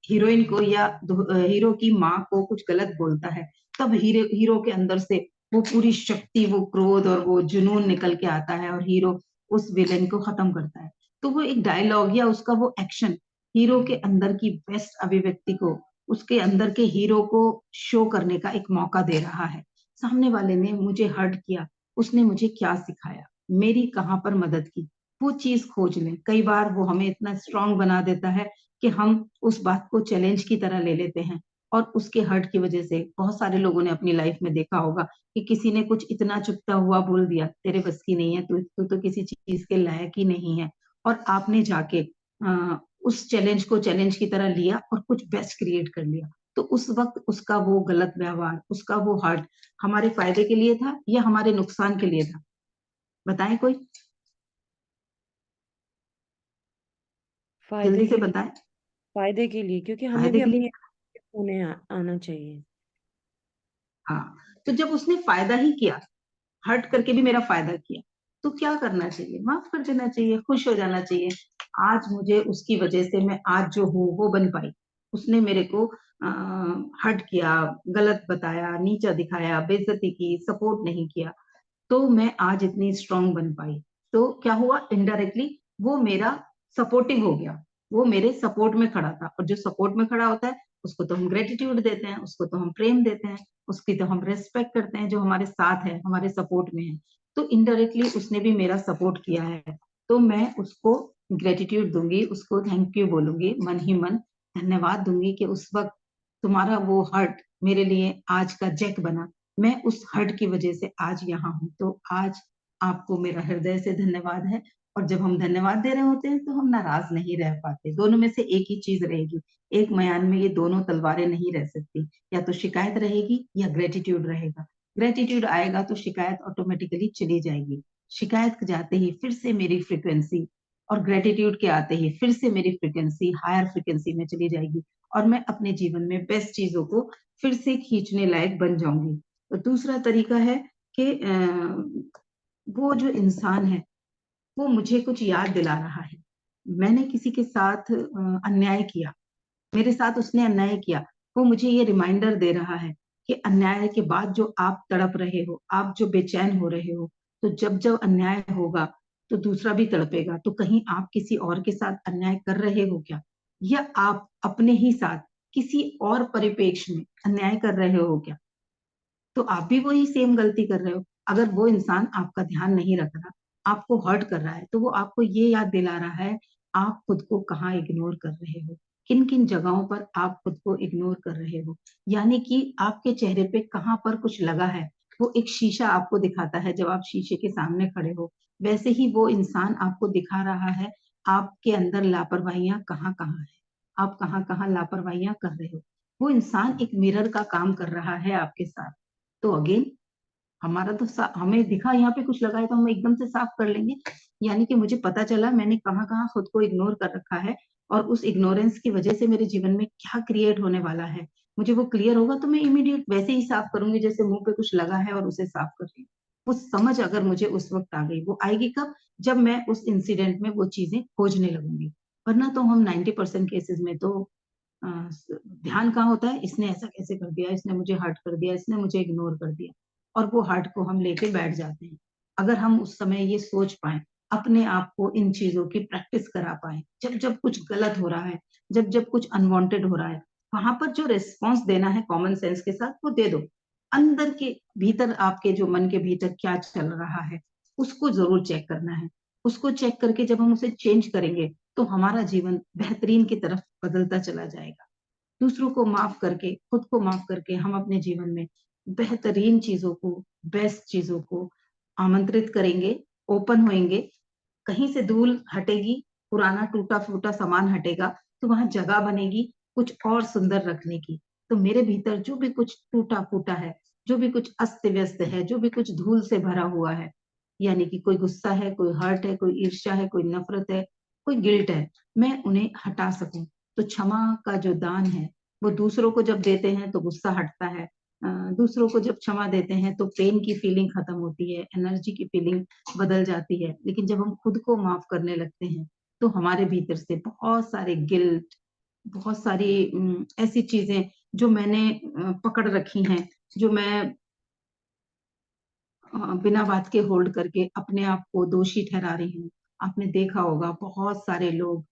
हीरोइन को या हीरो की माँ को कुछ गलत बोलता है, तब हीरो के अंदर से वो पूरी शक्ति, वो क्रोध और वो जुनून निकल के आता है, और हीरो उस विलेन को खत्म करता है। तो वो एक डायलॉग या उसका वो एक्शन हीरो के अंदर की बेस्ट अभिव्यक्ति को, उसके अंदर के हीरो को शो करने का एक मौका दे रहा है। सामने वाले ने मुझे हर्ट किया, उसने मुझे क्या सिखाया, मेरी कहाँ पर मदद की, वो चीज खोज लें। कई बार वो हमें इतना स्ट्रांग बना देता है कि हम उस बात को चैलेंज की तरह ले लेते हैं, और उसके हर्ट की वजह से बहुत सारे लोगों ने अपनी लाइफ में देखा होगा कि किसी ने कुछ इतना चुभता हुआ बोल दिया, तेरे बस की नहीं है, तू तो किसी चीज के लायक ही नहीं है, और आपने जाके उस चैलेंज को चैलेंज की तरह लिया और कुछ बेस्ट क्रिएट कर लिया। तो उस वक्त उसका वो गलत व्यवहार, उसका वो हर्ट हमारे फायदे के लिए था या हमारे नुकसान के लिए था? बताएं कोई, फायदे जल्दी से के लिए। बताएं। फायदे के लिए, क्योंकि हमें फायदे भी के लिए। अपनी होने आना चाहिए। हाँ, तो जब उसने फायदा ही किया, हर्ट करके भी मेरा फायदा किया, तो क्या करना चाहिए? माफ कर देना चाहिए, खुश हो जाना चाहिए। आज मुझे उसकी वजह से मैं आज जो हूँ वो बन पाई। उसने मेरे को हर्ट किया, गलत बताया, नीचा दिखाया, बेइज्जती की, सपोर्ट नहीं किया, तो मैं आज इतनी स्ट्रांग बन पाई। तो क्या हुआ, इनडायरेक्टली वो मेरा सपोर्टिव हो गया, वो मेरे सपोर्ट में खड़ा था, और जो सपोर्ट में खड़ा होता है उसको तो हम ग्रेटिट्यूड देते हैं, उसको तो हम प्रेम देते हैं, उसकी तो हम रेस्पेक्ट करते हैं, जो हमारे साथ है, हमारे सपोर्ट में है। तो इनडायरेक्टली उसने भी मेरा सपोर्ट किया है, तो मैं उसको ग्रेटिट्यूड दूंगी, उसको थैंक यू बोलूंगी, मन ही मन धन्यवाद दूंगी कि उस वक्त तुम्हारा वो हर्ट मेरे लिए आज का जैक बना। मैं उस हर्ट की वजह से आज यहाँ हूँ, तो आज आपको मेरा हृदय से धन्यवाद है। और जब हम धन्यवाद दे रहे होते हैं तो हम नाराज नहीं रह पाते, दोनों में से एक ही चीज रहेगी। एक मयान में ये दोनों तलवारें नहीं रह सकती, या तो शिकायत रहेगी या ग्रेटिट्यूड रहेगा। ग्रेटिट्यूड आएगा तो शिकायत ऑटोमेटिकली चली जाएगी, शिकायत जाते ही फिर से मेरी फ्रिक्वेंसी, और ग्रेटिट्यूड के आते ही फिर से मेरी फ्रिक्वेंसी हायर फ्रिक्वेंसी में चली जाएगी, और मैं अपने जीवन में बेस्ट चीजों को फिर से खींचने लायक बन जाऊंगी। तो दूसरा तरीका है कि वो जो इंसान है वो मुझे कुछ याद दिला रहा है, मैंने किसी के साथ अन्याय किया, मेरे साथ उसने अन्याय किया, वो मुझे ये रिमाइंडर दे रहा है कि अन्याय के बाद जो आप तड़प रहे हो, आप जो बेचैन हो रहे हो, तो जब जब अन्याय होगा तो दूसरा भी तड़पेगा। तो कहीं आप किसी और के साथ अन्याय कर रहे हो क्या, या आप अपने ही साथ किसी और परिप्रेक्ष्य में अन्याय कर रहे हो क्या? तो आप भी वही सेम गलती कर रहे हो। अगर वो इंसान आपका ध्यान नहीं रख रहा, आपको हर्ट कर रहा है, तो वो आपको ये याद दिला रहा है आप खुद को कहाँ इग्नोर कर रहे हो, किन किन जगहों पर आप खुद को इग्नोर कर रहे हो, यानी कि आपके चेहरे पे कहाँ पर कुछ लगा है। वो एक शीशा आपको दिखाता है, जब आप शीशे के सामने खड़े हो, वैसे ही वो इंसान आपको दिखा रहा है आपके अंदर लापरवाहियां कहाँ कहाँ है, आप कहाँ कहाँ लापरवाहियां कर रहे हो। वो इंसान एक मिरर का काम कर रहा है आपके साथ। तो अगेन हमारा तो हमें दिखा यहाँ पे कुछ लगा है तो हम एकदम से साफ कर लेंगे, यानी कि मुझे पता चला मैंने कहाँ कहाँ खुद को इग्नोर कर रखा है, और उस इग्नोरेंस की वजह से मेरे जीवन में क्या क्रिएट होने वाला है, मुझे वो क्लियर होगा तो मैं इमीडिएट वैसे ही साफ करूंगी जैसे मुंह पे कुछ लगा है और उसे साफ कर रही हूँ। वो समझ अगर मुझे उस वक्त आ गई, वो आएगी कब, जब मैं उस इंसिडेंट में वो चीजें खोजने लगूंगी। वरना तो हम 90% केसेस में तो ध्यान कहाँ होता है, इसने ऐसा कैसे कर दिया, इसने मुझे हर्ट कर दिया, इसने मुझे इग्नोर कर दिया, और वो हर्ट को हम लेके बैठ जाते हैं। अगर हम उस समय ये सोच पाए, अपने आप को इन चीजों की प्रैक्टिस करा पाए, जब जब कुछ गलत हो रहा है, जब जब कुछ अनवांटेड हो रहा है, वहां पर जो रिस्पॉन्स देना है कॉमन सेंस के साथ वो दे दो। अंदर के भीतर, आपके जो मन के भीतर क्या चल रहा है उसको जरूर चेक करना है। उसको चेक करके जब हम उसे चेंज करेंगे तो हमारा जीवन बेहतरीन की तरफ बदलता चला जाएगा। दूसरों को माफ करके, खुद को माफ करके हम अपने जीवन में बेहतरीन चीजों को, बेस्ट चीजों को आमंत्रित करेंगे, ओपन होएंगे। कहीं से धूल हटेगी, पुराना टूटा फूटा सामान हटेगा, तो वहां जगह बनेगी कुछ और सुंदर रखने की। तो मेरे भीतर जो भी कुछ टूटा फूटा है, जो भी कुछ अस्त व्यस्त है, जो भी कुछ धूल से भरा हुआ है, यानी कि कोई गुस्सा है, कोई हर्ट है, कोई ईर्ष्या है, कोई नफरत है, कोई गिल्ट है, मैं उन्हें हटा सकूं। तो क्षमा का जो दान है, वो दूसरों को जब देते हैं तो गुस्सा हटता है। दूसरों को जब क्षमा देते हैं तो पेन की फीलिंग खत्म होती है, एनर्जी की फीलिंग बदल जाती है। लेकिन जब हम खुद को माफ करने लगते हैं तो हमारे भीतर से बहुत सारे गिल्ट, बहुत सारी ऐसी चीजें जो मैंने पकड़ रखी हैं, जो मैं बिना बात के होल्ड करके अपने आप को दोषी ठहरा रही हूँ। आपने देखा होगा बहुत सारे लोग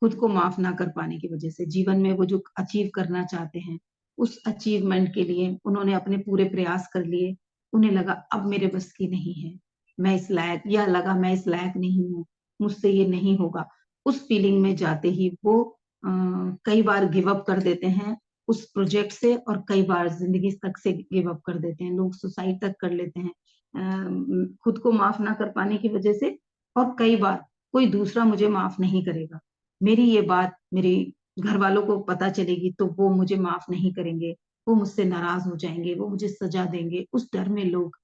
खुद को माफ ना कर पाने की वजह से जीवन में वो जो अचीव करना चाहते हैं, उस अचीवमेंट के लिए उन्होंने अपने पूरे प्रयास कर लिए। उन्हें लगा अब मेरे बस की नहीं है, मैं इस लायक, या लगा मैं इस लायक नहीं हूँ, मुझसे ये नहीं होगा। उस फीलिंग में जाते ही वो कई बार गिव अप कर देते हैं उस प्रोजेक्ट से, और कई बार जिंदगी तक से गिव अप कर देते हैं। लोग सुसाइड तक कर लेते हैं खुद को माफ ना कर पाने की वजह से। और कई बार कोई दूसरा मुझे माफ नहीं करेगा, मेरी ये बात मेरे घर वालों को पता चलेगी तो वो मुझे माफ नहीं करेंगे, वो मुझसे नाराज हो जाएंगे, वो मुझे सजा देंगे। उस डर में लोग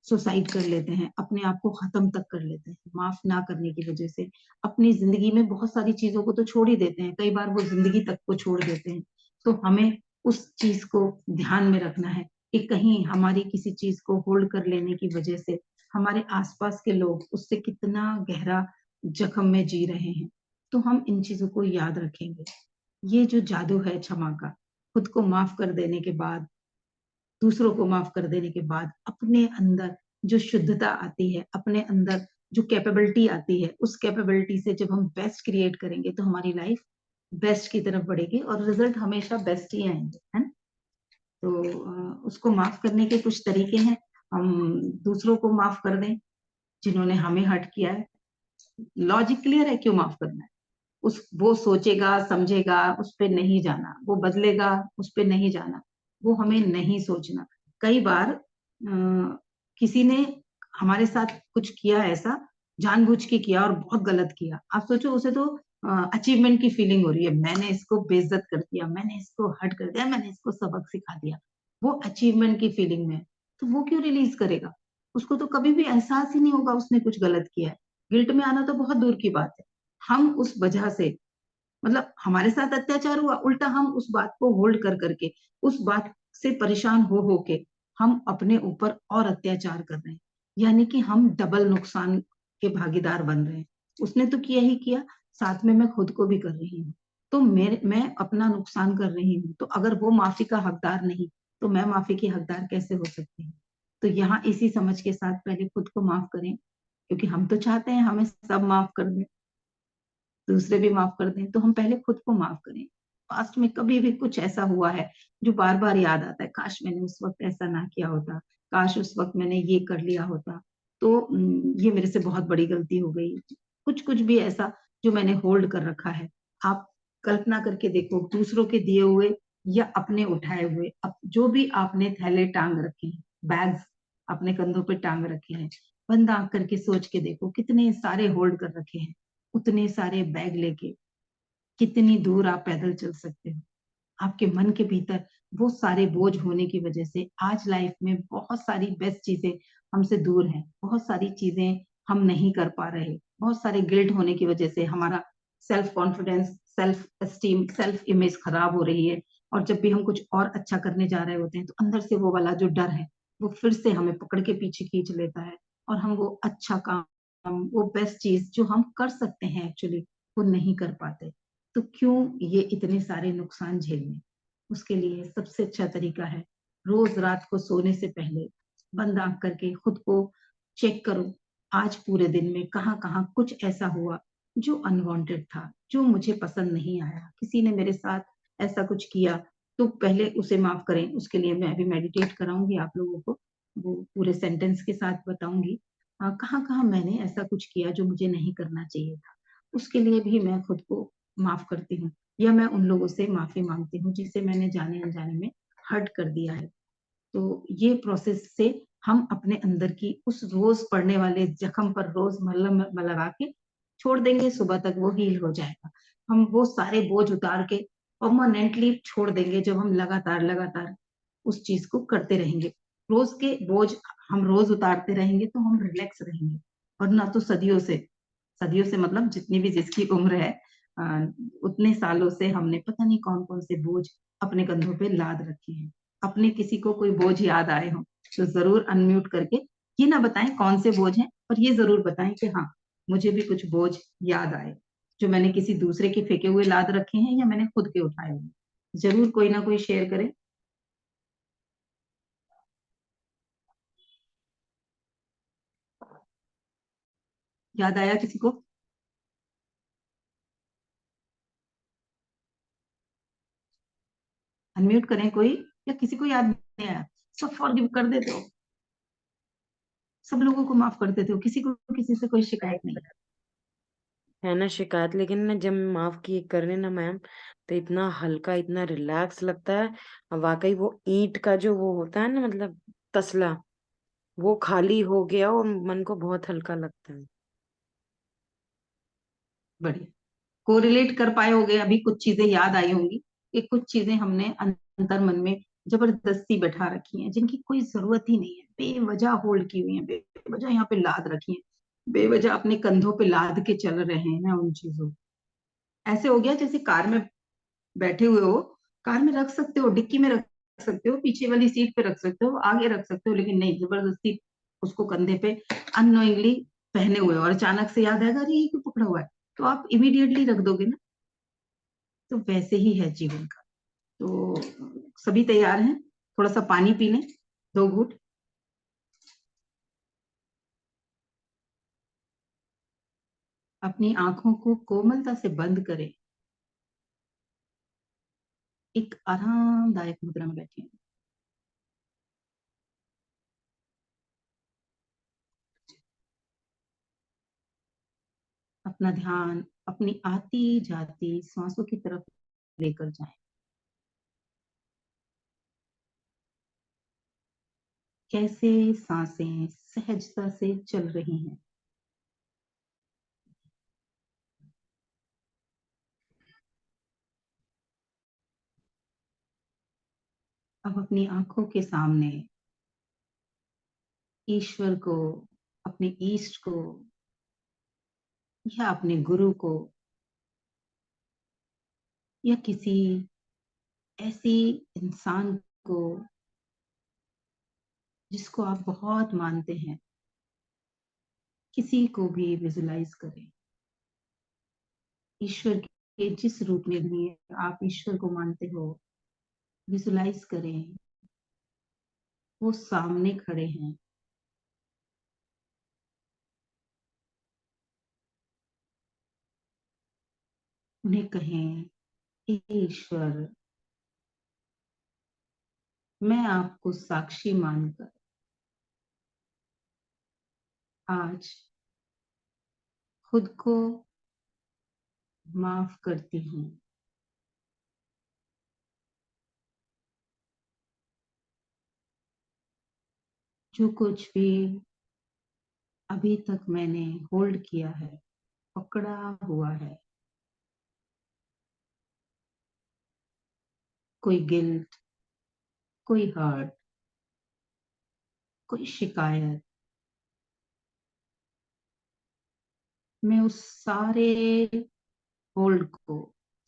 सुसाइड कर लेते हैं, अपने आप को खत्म तक कर लेते हैं माफ ना करने की वजह से। अपनी जिंदगी में बहुत सारी चीजों को तो छोड़ ही देते हैं, कई बार वो जिंदगी तक को छोड़ देते हैं। तो हमें उस चीज को ध्यान में रखना है कि कहीं हमारी किसी चीज को होल्ड कर लेने की वजह से हमारे आसपास के लोग उससे कितना गहरा जख्म में जी रहे हैं। तो हम इन चीजों को याद रखेंगे। ये जो जादू है क्षमा का, खुद को माफ कर देने के बाद, दूसरों को माफ कर देने के बाद अपने अंदर जो शुद्धता आती है, अपने अंदर जो कैपेबिलिटी आती है, उस कैपेबिलिटी से जब हम बेस्ट क्रिएट करेंगे तो हमारी लाइफ बेस्ट की तरफ बढ़ेगी और रिजल्ट हमेशा बेस्ट ही आएंगे, है ना? तो उसको माफ करने के कुछ तरीके हैं। हम दूसरों को माफ कर दें जिन्होंने हमें हर्ट किया है। लॉजिक क्लियर है क्यों माफ करना है। उस वो सोचेगा समझेगा उस पे नहीं जाना, वो बदलेगा उस पे नहीं जाना, वो हमें नहीं सोचना। कई बार किसी ने हमारे साथ कुछ किया ऐसा, जानबूझ के किया और बहुत गलत किया। आप सोचो उसे तो अचीवमेंट की फीलिंग हो रही है, मैंने इसको बेइज्जत कर दिया, मैंने इसको हर्ट कर दिया, मैंने इसको सबक सिखा दिया। वो अचीवमेंट की फीलिंग में है, तो वो क्यों रिलीज करेगा? उसको तो कभी भी एहसास ही नहीं होगा उसने कुछ गलत किया है। गिल्ट में आना तो बहुत दूर की बात है। हम उस वजह से, मतलब हमारे साथ अत्याचार हुआ, उल्टा हम उस बात को होल्ड कर करके, उस बात से परेशान हो के हम अपने ऊपर और अत्याचार कर रहे हैं। यानी कि हम डबल नुकसान के भागीदार बन रहे हैं। उसने तो किया ही किया, साथ में मैं खुद को भी कर रही हूँ। तो मैं अपना नुकसान कर रही हूँ, तो अगर वो माफी का हकदार नहीं तो मैं माफी की हकदार कैसे हो सकती हूँ? तो यहाँ इसी समझ के साथ पहले खुद को माफ करें, क्योंकि हम तो चाहते हैं हमें सब माफ कर दें, दूसरे भी माफ कर दें। तो हम पहले खुद को माफ करें। पास्ट में कभी भी कुछ ऐसा हुआ है जो बार बार याद आता है, काश मैंने उस वक्त ऐसा ना किया होता, काश उस वक्त मैंने ये कर लिया होता, तो ये मेरे से बहुत बड़ी गलती हो गई। कुछ कुछ भी ऐसा जो मैंने होल्ड कर रखा है, आप कल्पना करके देखो, दूसरों के दिए हुए या अपने उठाए हुए, जो भी आपने थैले टांग रखे हैं, बैग्स अपने कंधों पे टांग रखे हैं, बंद आंख करके सोच के देखो कितने सारे होल्ड कर रखे हैं। उतने सारे बैग लेके कितनी दूर आप पैदल चल सकते हो? आपके मन के भीतर वो सारे बोझ होने की वजह से आज लाइफ में बहुत सारी बेस्ट चीजें हमसे दूर हैं, बहुत सारी चीजें हम नहीं कर पा रहे, बहुत सारे गिल्ट होने की वजह से हमारा self confidence, self esteem, self image खराब हो रही है। और जब भी हम कुछ और अच्छा करने जा रहे होते हैं तो अंदर से वो वाला जो डर है वो फिर से हमें पकड़ के पीछे खींच लेता है, और हम वो अच्छा काम, वो बेस्ट चीज जो हम कर सकते हैं एक्चुअली, वो नहीं कर पाते। तो क्यों ये इतने सारे नुकसान झेलने? उसके लिए सबसे अच्छा तरीका है, रोज रात को सोने से पहले बंद आंख करके खुद को चेक करो, आज पूरे दिन में कहाँ कहाँ कुछ ऐसा हुआ जो अनवांटेड था, जो मुझे पसंद नहीं आया, किसी ने मेरे साथ ऐसा कुछ किया, तो पहले उसे माफ करें। उसके लिए मैं अभी मेडिटेट कराऊंगी आप लोगों को, वो पूरे सेंटेंस के साथ बताऊंगी कहाँ कहाँ मैंने ऐसा कुछ किया जो मुझे नहीं करना चाहिए था। उसके लिए भी मैं खुद को माफ करती हूँ, या मैं उन लोगों से माफी मांगती हूँ जिसे मैंने जाने अनजाने में हर्ट कर दिया है। तो ये प्रोसेस से हम अपने अंदर की उस रोज पड़ने वाले जख्म पर रोज मलहम लगा के छोड़ देंगे, सुबह तक वो हील हो जाएगा। हम वो सारे बोझ उतार के परमानेंटली छोड़ देंगे जब हम लगातार लगातार उस चीज को करते रहेंगे। रोज के बोझ हम रोज उतारते रहेंगे तो हम रिलैक्स रहेंगे, और ना तो सदियों से मतलब जितनी भी जिसकी उम्र है, उतने सालों से हमने पता नहीं कौन कौन से बोझ अपने कंधों पे लाद रखे हैं। अपने किसी को कोई बोझ याद आए हो तो जरूर अनम्यूट करके ये ना बताएं कौन से बोझ हैं, पर ये जरूर बताएं कि हाँ, मुझे भी कुछ बोझ याद आए जो मैंने किसी दूसरे के फेंके हुए लाद रखे हैं या मैंने खुद के उठाए हुए। जरूर कोई ना कोई शेयर करे। याद आया किसी को? अनम्यूट करें कोई, या किसी को याद नहीं आया? सब फॉरगिव कर देते हो, सब लोगों को माफ कर देते हो, किसी को किसी से कोई शिकायत नहीं? है ना शिकायत, लेकिन ना जब माफ किए करने ना मैम, तो इतना हल्का, इतना रिलैक्स लगता है। और वाकई वो ईंट का जो वो होता है ना, मतलब तसला, वो खाली हो गया और मन को बहुत हल्का लगता है। बढ़िया। कोरिलेट कर पाए होगे, अभी कुछ चीजें याद आई होंगी कि कुछ चीजें हमने अंतर मन में जबरदस्ती बैठा रखी हैं, जिनकी कोई जरूरत ही नहीं है, बेवजह होल्ड की हुई है, बेवजह यहाँ पे लाद रखी है, बेवजह अपने कंधों पे लाद के चल रहे हैं ना उन चीजों को। ऐसे हो गया जैसे कार में बैठे हुए हो, कार में रख सकते हो, डिक्की में रख सकते हो, पीछे वाली सीट पे रख सकते हो, आगे रख सकते हो, लेकिन नहीं, जबरदस्ती उसको कंधे पे अननोइंगली पहने हुए हो, और अचानक से याद आएगा अरे ये क्यों पकड़ा हुआ है, तो आप इमीडिएटली रख दोगे ना। तो वैसे ही है जीवन का। तो सभी तैयार हैं? थोड़ा सा पानी पी लें, 2 घूंट। अपनी आंखों को कोमलता से बंद करें, एक आरामदायक मुद्रा में बैठे। अपना ध्यान अपनी आती जाती सांसों की तरफ लेकर जाएं। कैसे सांसें सहजता से चल रही हैं। अब अपनी आंखों के सामने ईश्वर को, अपने ईष्ट को, या अपने गुरु को, या किसी ऐसी इंसान को जिसको आप बहुत मानते हैं, किसी को भी विजुलाइज करें। ईश्वर के जिस रूप में भी आप ईश्वर को मानते हो, विजुलाइज करें वो सामने खड़े हैं। उन्हें कहें, "हे ईश्वर, मैं आपको साक्षी मानकर आज खुद को माफ करती हूँ। जो कुछ भी अभी तक मैंने होल्ड किया है, पकड़ा हुआ है, कोई गिल्ट, कोई हर्ट, कोई शिकायत, मैं उस सारे होल्ड को,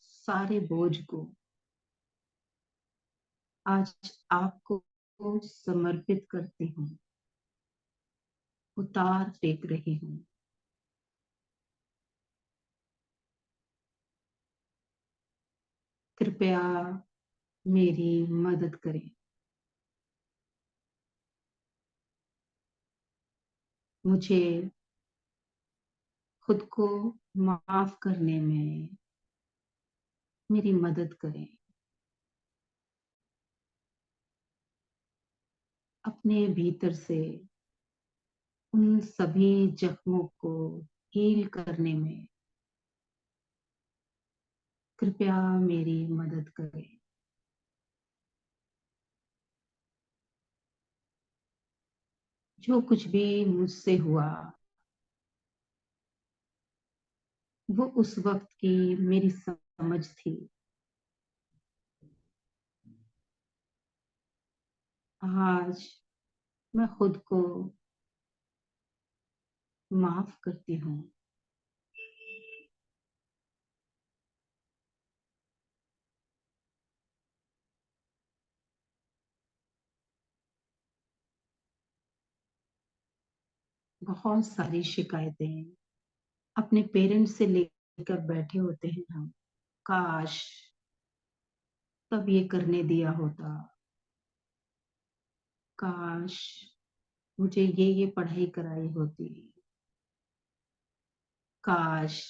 सारे बोझ को आज आपको समर्पित करती हूँ, उतार फेंक रही हूँ। कृपया मेरी मदद करें। मुझे खुद को माफ करने में मेरी मदद करें। अपने भीतर से उन सभी जख्मों को हील करने में कृपया मेरी मदद करें। जो कुछ भी मुझसे हुआ, वो उस वक्त की मेरी समझ थी, आज मैं खुद को माफ करती हूँ। बहुत सारी शिकायतें अपने पेरेंट्स से लेकर बैठे होते हैं हम। काश तब ये करने दिया होता। काश मुझे ये पढ़ाई कराई होती। काश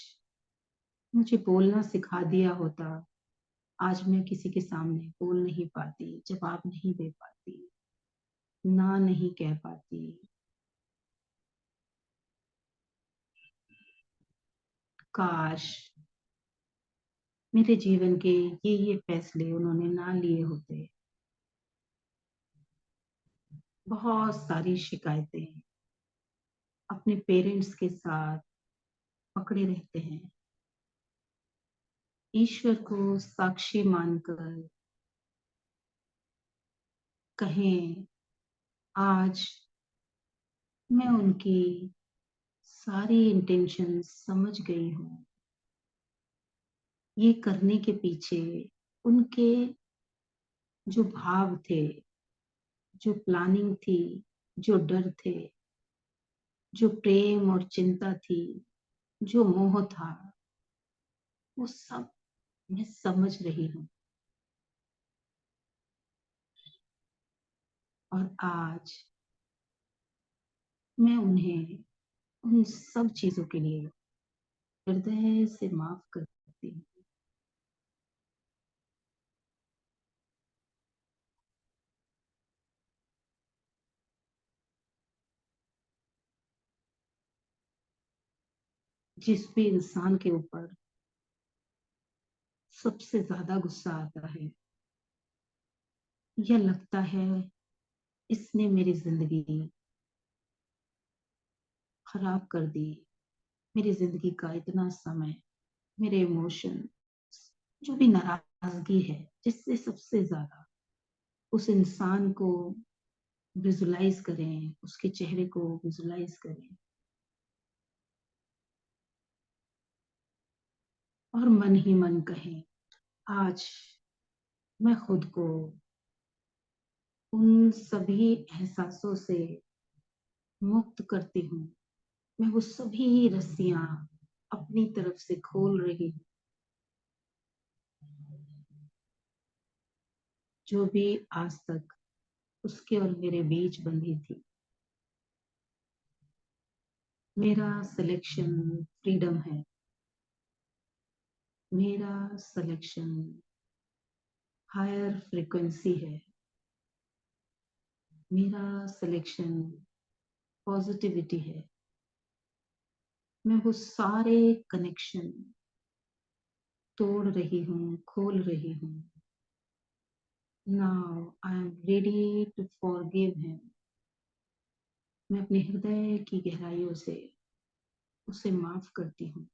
मुझे बोलना सिखा दिया होता। आज मैं किसी के सामने बोल नहीं पाती, जवाब नहीं दे पाती, ना नहीं कह पाती। काश मेरे जीवन के ये फैसले उन्होंने ना लिए होते। बहुत सारी शिकायतें अपने पेरेंट्स के साथ पकड़े रहते हैं। ईश्वर को साक्षी मानकर कहें, आज मैं उनकी सारी इंटेंशन समझ गई हूँ। ये करने के पीछे उनके जो भाव थे, जो प्लानिंग थी, जो डर थे, जो प्रेम और चिंता थी, जो मोह था, वो सब मैं समझ रही हूँ। और आज मैं उन्हें उन सब चीजों के लिए हृदय से माफ करती हूँ। जिस भी इंसान के ऊपर सबसे ज्यादा गुस्सा आता है, यह लगता है इसने मेरी जिंदगी खराब कर दी। मेरी जिंदगी का इतना समय, मेरे इमोशन, जो भी नाराजगी है, जिससे सबसे ज्यादा उस इंसान को विजुलाइज करें, उसके चेहरे को विजुलाइज करें और मन ही मन कहें, आज मैं खुद को उन सभी एहसासों से मुक्त करती हूँ। मैं वो सभी रस्सियां अपनी तरफ से खोल रही हूँ, जो भी आज तक उसके और मेरे बीच बंधी थी। मेरा सिलेक्शन फ्रीडम है। मेरा सिलेक्शन हायर फ्रीक्वेंसी है। मेरा सिलेक्शन पॉजिटिविटी है। मैं वो सारे कनेक्शन तोड़ रही हूँ, खोल रही हूँ। Now I am ready to forgive him. मैं अपने हृदय की गहराइयों से उसे माफ करती हूँ।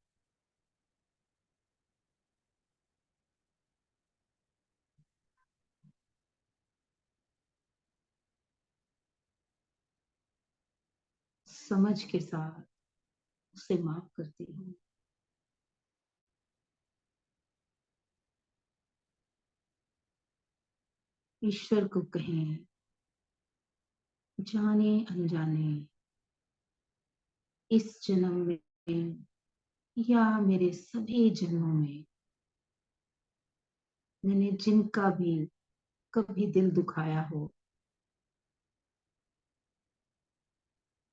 समझ के साथ उसे माफ करती हूँ। ईश्वर को कहें, जाने अनजाने इस जन्म में या मेरे सभी जन्मों में मैंने जिनका भी कभी दिल दुखाया हो,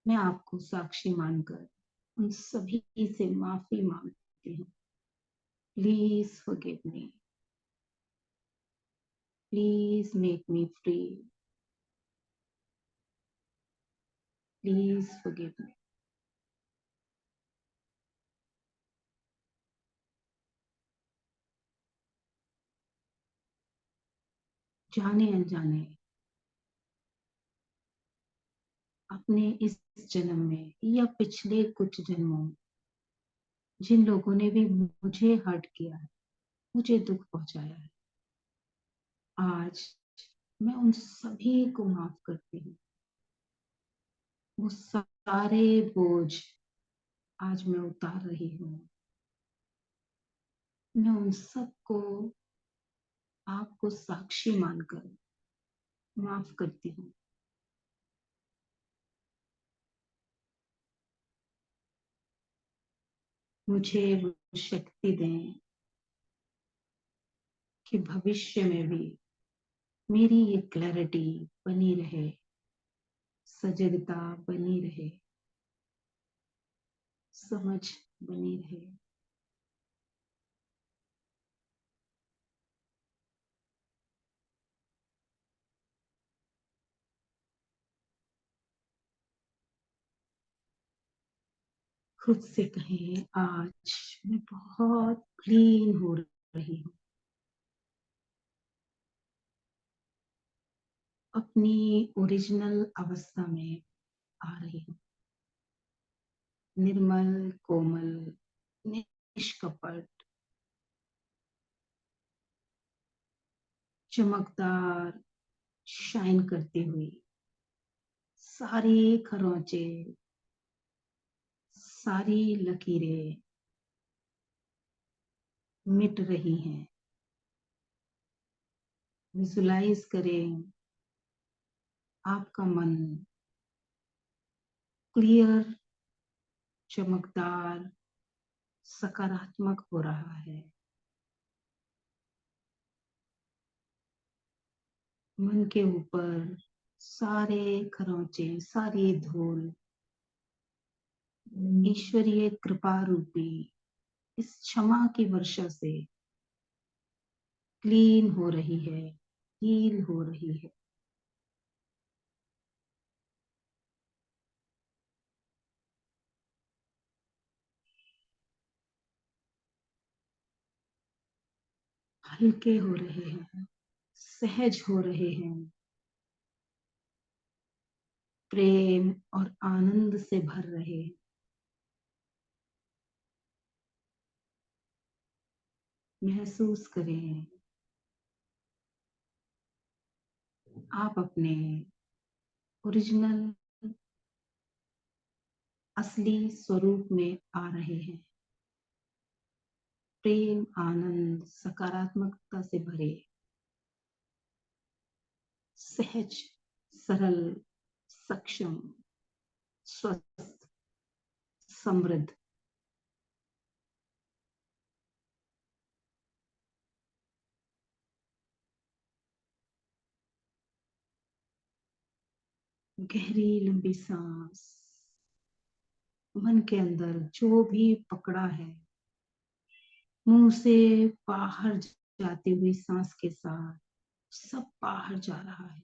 मैं आपको साक्षी मानकर उन सभी से माफी मांगती हूँ। Please forgive me. Please make me free. Please forgive me. जाने अनजाने अपने इस जन्म में या पिछले कुछ जन्मों में जिन लोगों ने भी मुझे हर्ट किया है, मुझे दुख पहुंचाया है, आज मैं उन सभी को माफ करती हूँ। वो सारे बोझ आज मैं उतार रही हूँ। मैं उन सबको आपको साक्षी मानकर माफ करती हूँ। मुझे वो शक्ति दें कि भविष्य में भी मेरी ये क्लैरिटी बनी रहे, सजगता बनी रहे, समझ बनी रहे। खुद से कहें, आज मैं बहुत क्लीन हो रही हूँ। अपनी ओरिजिनल अवस्था में आ रही हूँ। निर्मल, कोमल, निष्कपट, चमकदार, शाइन करती हुई, सारी खरोंचे, सारी लकीरें मिट रही हैं। विजुलाइज करें आपका मन क्लियर, चमकदार, सकारात्मक हो रहा है। मन के ऊपर सारे खरोंचे, सारी धूल ईश्वरीय कृपा रूपी इस क्षमा की वर्षा से क्लीन हो रही है, हील हो रही है। हल्के हो रहे हैं, सहज हो रहे हैं, प्रेम और आनंद से भर रहे हैं। महसूस करें आप अपने ओरिजिनल असली स्वरूप में आ रहे हैं। प्रेम, आनंद, सकारात्मकता से भरे, सहज, सरल, सक्षम, स्वस्थ, समृद्ध। गहरी लंबी सांस। मन के अंदर जो भी पकड़ा है, मुंह से बाहर जाती हुई सांस के साथ सब बाहर जा रहा है।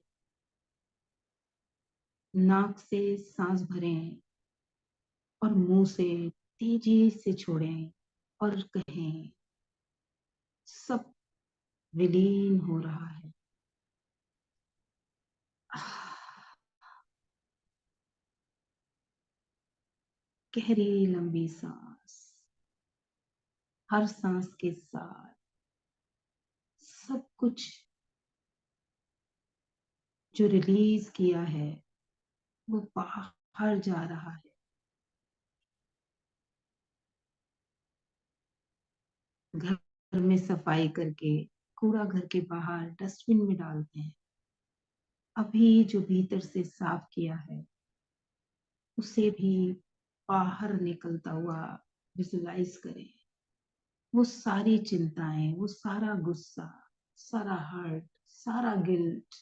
नाक से सांस भरें और मुंह से तेजी से छोड़ें और कहें, सब विलीन हो रहा है। गहरी लंबी सांस। हर सांस के साथ सब कुछ जो रिलीज किया है वो बाहर जा रहा है। घर में सफाई करके कूड़ा घर के बाहर डस्टबिन में डालते हैं। अभी जो भीतर से साफ किया है उसे भी बाहर निकलता हुआ विजुलाइज करें। वो सारी चिंताएं, वो सारा गुस्सा, सारा हर्ट, सारा गिल्ट,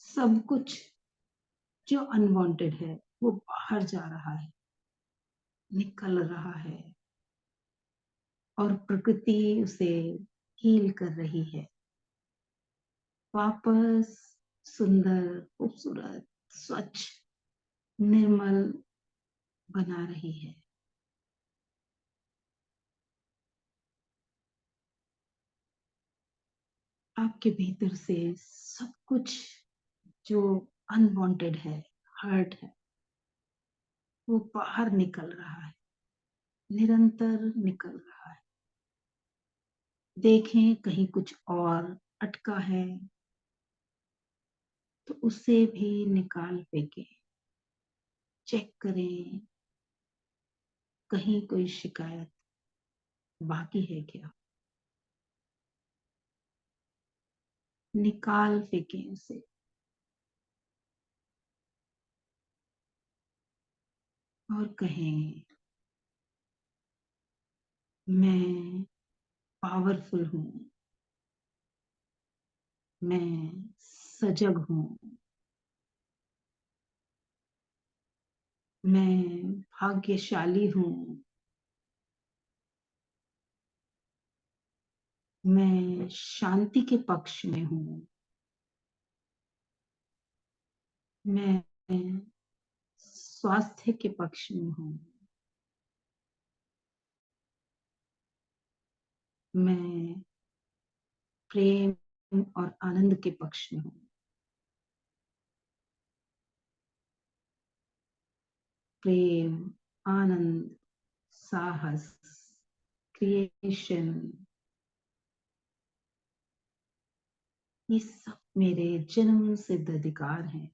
सब कुछ जो अनवांटेड है वो बाहर जा रहा है, निकल रहा है और प्रकृति उसे हील कर रही है। वापस सुंदर, खूबसूरत, स्वच्छ, निर्मल बना रही है। आपके भीतर से सब कुछ जो अनवांटेड है, हर्ट है, वो बाहर निकल रहा है, निरंतर निकल रहा है। देखें कहीं कुछ और अटका है, तो उसे भी निकाल फेंके। चेक करें कहीं कोई शिकायत बाकी है क्या, निकाल फेंके उसे। और कहें मैं पावरफुल हूं, मैं सजग हूं, मैं भाग्यशाली हूं, मैं शांति के पक्ष में हूं, मैं स्वास्थ्य के पक्ष में हूं, मैं प्रेम और आनंद के पक्ष में हूं, प्रेम, आनंद, साहस, क्रिएशन, ये सब मेरे जन्म सिद्ध अधिकार हैं।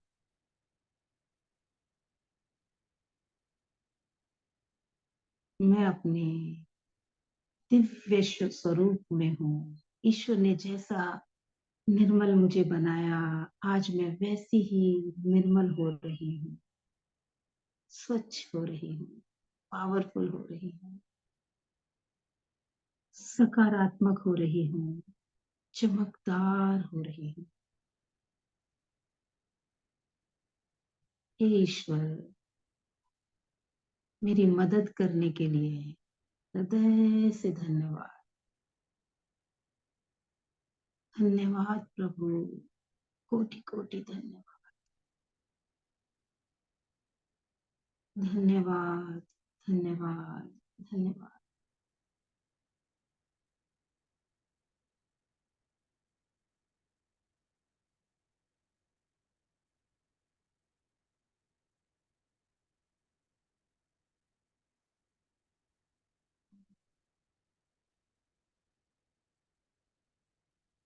मैं अपने दिव्य स्वरूप में हूँ। ईश्वर ने जैसा निर्मल मुझे बनाया, आज मैं वैसी ही निर्मल हो रही हूँ, स्वच्छ हो रही हूँ, पावरफुल हो रही हूँ, सकारात्मक हो रही हूँ, चमकदार हो रही हूँ। हे ईश्वर, मेरी मदद करने के लिए हृदय से धन्यवाद। धन्यवाद प्रभु, कोटि कोटि धन्यवाद। धन्यवाद, धन्यवाद, धन्यवाद।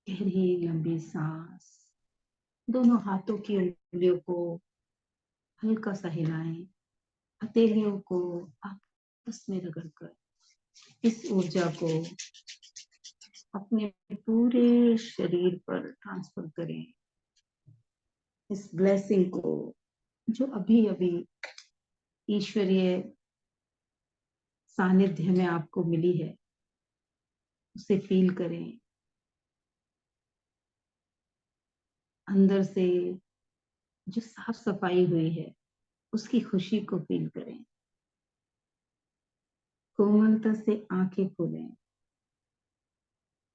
गहरी लंबी सांस। दोनों हाथों की उंगलियों को हल्का सा हिलाएं। हथेलियों को आपस में रगड़कर इस ऊर्जा को अपने पूरे शरीर पर ट्रांसफर करें। इस ब्लेसिंग को जो अभी अभी ईश्वरीय सानिध्य में आपको मिली है, उसे फील करें। अंदर से जो साफ सफाई हुई है, उसकी खुशी को फील करें। कोमलता से आंखें खोलें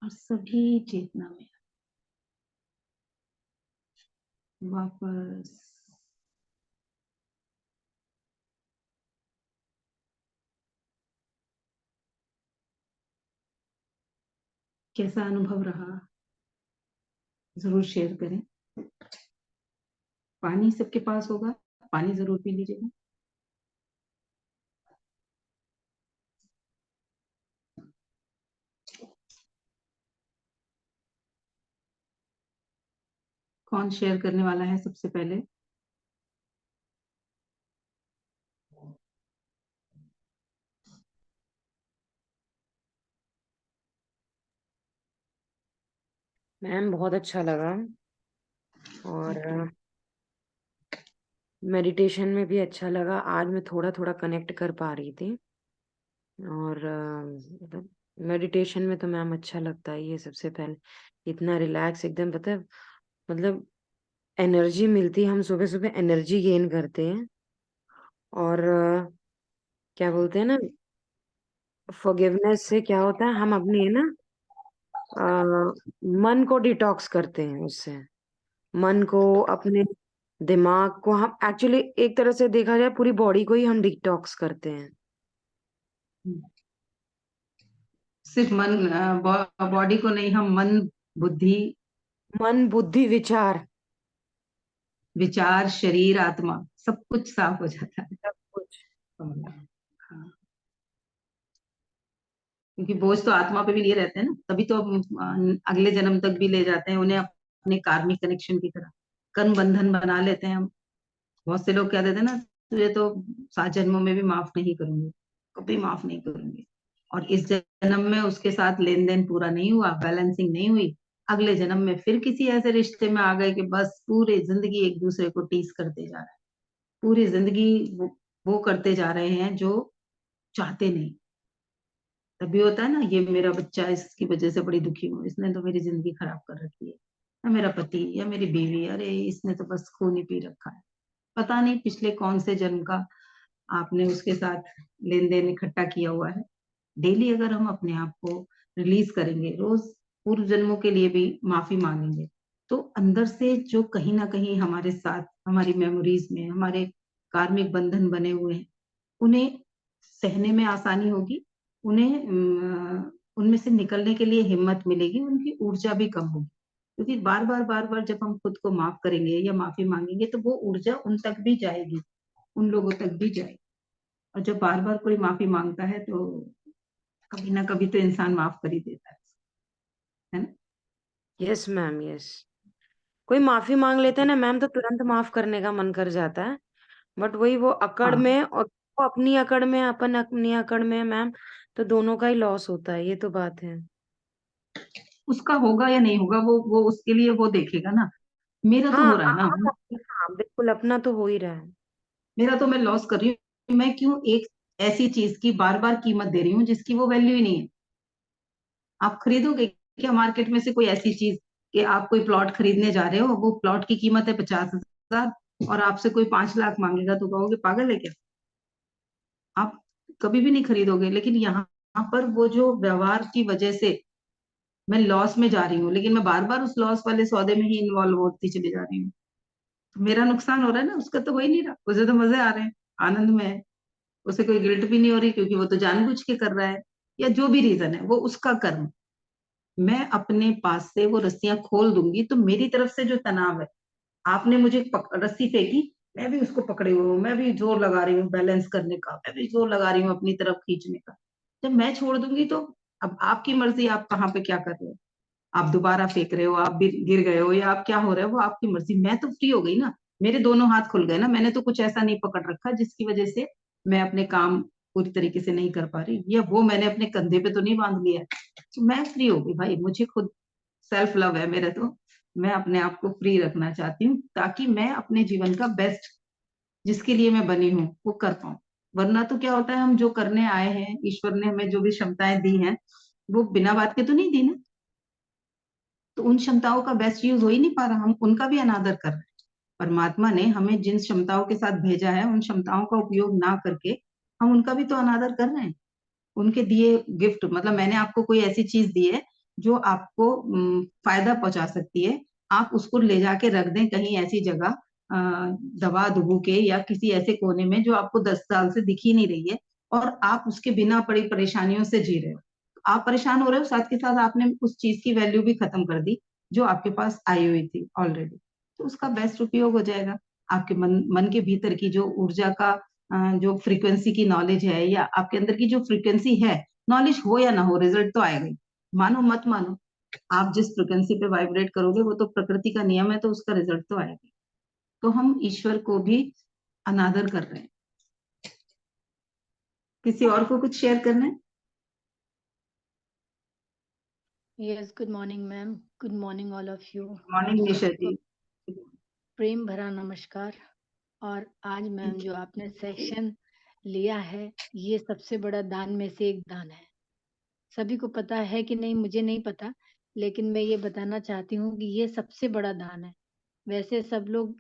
और सभी चेतना में वापस कैसा अनुभव रहा जरूर शेयर करें। पानी सबके पास होगा, पानी जरूर पी लीजिएगा। कौन शेयर करने वाला है सबसे पहले? मैम बहुत अच्छा लगा, और मेडिटेशन में भी अच्छा लगा। आज मैं थोड़ा थोड़ा कनेक्ट कर पा रही थी, और मतलब मेडिटेशन में तो मैम अच्छा लगता है। ये सबसे पहले इतना रिलैक्स एकदम, पता है, मतलब एनर्जी मिलती है। हम सुबह सुबह एनर्जी गेन करते हैं, और क्या बोलते हैं ना, फॉरगिवनेस से क्या होता है, हम अपनी है ना मन को डिटॉक्स करते हैं उससे। मन को, अपने दिमाग को, हम एक्चुअली एक तरह से देखा जाए पूरी बॉडी को ही हम डिटॉक्स करते हैं। सिर्फ मन, बॉडी को नहीं, हम मन, बुद्धि, मन, बुद्धि, विचार, विचार, शरीर, आत्मा, सब कुछ साफ हो जाता है। सब कुछ। हाँ, क्योंकि बोझ तो आत्मा पे भी लिए रहते हैं ना, तभी तो अगले जन्म तक भी ले जाते हैं उन्हें, अपने कार्मिक कनेक्शन की तरह। कर्म बंधन बना लेते हैं हम। बहुत से लोग कह देते हैं ना, तुझे तो 7 जन्मों में भी माफ नहीं करूंगी, कभी माफ नहीं करूंगी, और इस जन्म में उसके साथ लेन देन पूरा नहीं हुआ, बैलेंसिंग नहीं हुई, अगले जन्म में फिर किसी ऐसे रिश्ते में आ गए कि बस पूरी जिंदगी एक दूसरे को टीस करते जा रहे हैं, पूरी जिंदगी वो करते जा रहे हैं जो चाहते नहीं। तभी होता है ना, ये मेरा बच्चा इसकी वजह से बड़ी दुखी हूँ, इसने तो मेरी जिंदगी खराब कर रखी है, या मेरा पति या मेरी बीवी, अरे इसने तो बस खून ही पी रखा है। पता नहीं पिछले कौन से जन्म का आपने उसके साथ लेन देन इकट्ठा किया हुआ है। डेली अगर हम अपने आप को रिलीज करेंगे, रोज पूर्व जन्मों के लिए भी माफी मांगेंगे, तो अंदर से जो कहीं ना कहीं हमारे साथ हमारी मेमोरीज में हमारे कार्मिक बंधन बने हुए हैं, उन्हें सहने में आसानी होगी, उन्हें उनमें से निकलने के लिए हिम्मत मिलेगी, उनकी ऊर्जा भी कम होगी। क्योंकि बार बार जब हम खुद को माफ करेंगे या माफी मांगेंगे तो वो ऊर्जा उन तक भी जाएगी, उन लोगों तक भी जाएगी। और जब बार बार कोई माफी मांगता है तो कभी ना कभी तो इंसान माफ कर ही देता है ना। Yes ma'am, yes. कोई माफी मांग लेते हैं ना मैम तो तुरंत माफ करने का मन कर जाता है, बट वही वो अकड़ हाँ, में, और वो अपनी अकड़ में, अपन अपनी अकड़ में मैम, तो दोनों का ही लॉस होता है, ये तो बात है। उसका होगा या नहीं होगा वो उसके लिए वो देखेगा ना। मेरा तो हाँ, हो रहा है ना, हाँ बिल्कुल, अपना तो हो ही रहा है। मेरा तो मैं लॉस कर रही हूँ, मैं क्यों एक ऐसी चीज की बार बार कीमत दे रही हूँ जिसकी वो वैल्यू ही नहीं है। आप खरीदोगे क्या मार्केट में से कोई ऐसी चीज कि आप कोई प्लॉट खरीदने जा रहे हो, वो प्लॉट की कीमत है 50,000 और आपसे कोई 5 लाख मांगेगा तो कहोगे पागल है क्या? आप कभी भी नहीं खरीदोगे। लेकिन यहाँ पर वो जो व्यवहार की वजह से मैं लॉस में जा रही हूँ, लेकिन मैं बार बार उस लॉस वाले सौदे में ही इन्वॉल्व होती चली जा रही हूँ, तो मेरा नुकसान हो रहा है ना, उसका तो हो ही नहीं रहा, उसे तो मजे आ रहे हैं, आनंद में है, उसे कोई गिल्ट भी नहीं हो रही क्योंकि वो तो जानबूझ के कर रहा है, या जो भी रीजन है वो उसका कर्म। मैं अपने पास से वो रस्सियां खोल दूंगी तो मेरी तरफ से जो तनाव है, आपने मुझे रस्सी फेंकी, मैं भी उसको पकड़े हुए हूँ, मैं भी जोर लगा रही हूँ बैलेंस करने का, मैं भी जोर लगा रही हूँ अपनी तरफ खींचने का। जब मैं छोड़ दूंगी तो अब आपकी मर्जी, आप कहाँ पे क्या कर रहे हो, आप दोबारा फेंक रहे हो, आप गिर गए हो, या आप क्या हो रहा है वो आपकी मर्जी, मैं तो फ्री हो गई ना, मेरे दोनों हाथ खुल गए ना, मैंने तो कुछ ऐसा नहीं पकड़ रखा जिसकी वजह से मैं अपने काम पूरी तरीके से नहीं कर पा रही, या वो मैंने अपने कंधे पे तो नहीं बांध लिया है। तो मैं फ्री हो गई भाई, मुझे खुद सेल्फ लव है मेरे तो, मैं अपने आप को फ्री रखना चाहती हूँ ताकि मैं अपने जीवन का बेस्ट जिसके लिए मैं बनी हूँ वो कर पाऊँ। वरना तो क्या होता है, हम जो करने आए हैं, ईश्वर ने हमें जो भी क्षमताएं दी हैं वो बिना बात के तो नहीं दी ना, तो उन क्षमताओं का बेस्ट यूज हो ही नहीं पा रहा, हम उनका भी अनादर कर रहे हैं। परमात्मा ने हमें जिन क्षमताओं के साथ भेजा है उन क्षमताओं का उपयोग ना करके हम उनका भी तो अनादर कर रहे हैं। उनके दिए गिफ्ट, मतलब मैंने आपको कोई ऐसी चीज दी है जो आपको फायदा पहुंचा सकती है, आप उसको ले जाके रख दें कहीं ऐसी जगह, दबा दुबू के या किसी ऐसे कोने में जो आपको 10 साल से दिख ही नहीं रही है, और आप उसके बिना बड़ी परेशानियों से जी रहे हो, आप परेशान हो रहे हो, साथ के साथ आपने उस चीज की वैल्यू भी खत्म कर दी जो आपके पास आई हुई थी ऑलरेडी। तो उसका बेस्ट उपयोग हो जाएगा। आपके मन के भीतर की जो ऊर्जा का जो फ्रीक्वेंसी की नॉलेज है, या आपके अंदर की जो फ्रीक्वेंसी है, नॉलेज हो या ना हो रिजल्ट तो आएगा ही, मानो मत मानो, आप जिस फ्रीक्वेंसी पे वाइब्रेट करोगे वो तो प्रकृति का नियम है, तो उसका रिजल्ट तो आएगा। तो हम ईश्वर को भी अनादर कर रहे हैं। किसी और को कुछ शेयर करना है? Yes, good morning, ma'am. Good morning, all of you. Morning आप निशा सबको जी। प्रेम भरा नमस्कार। और आज मैम जो आपने सेक्शन लिया है, ये सबसे बड़ा दान में से एक दान है। सभी को पता है कि नहीं मुझे नहीं पता, लेकिन मैं ये बताना चाहती हूँ कि ये सबसे बड़ा दान है। वैसे सब लोग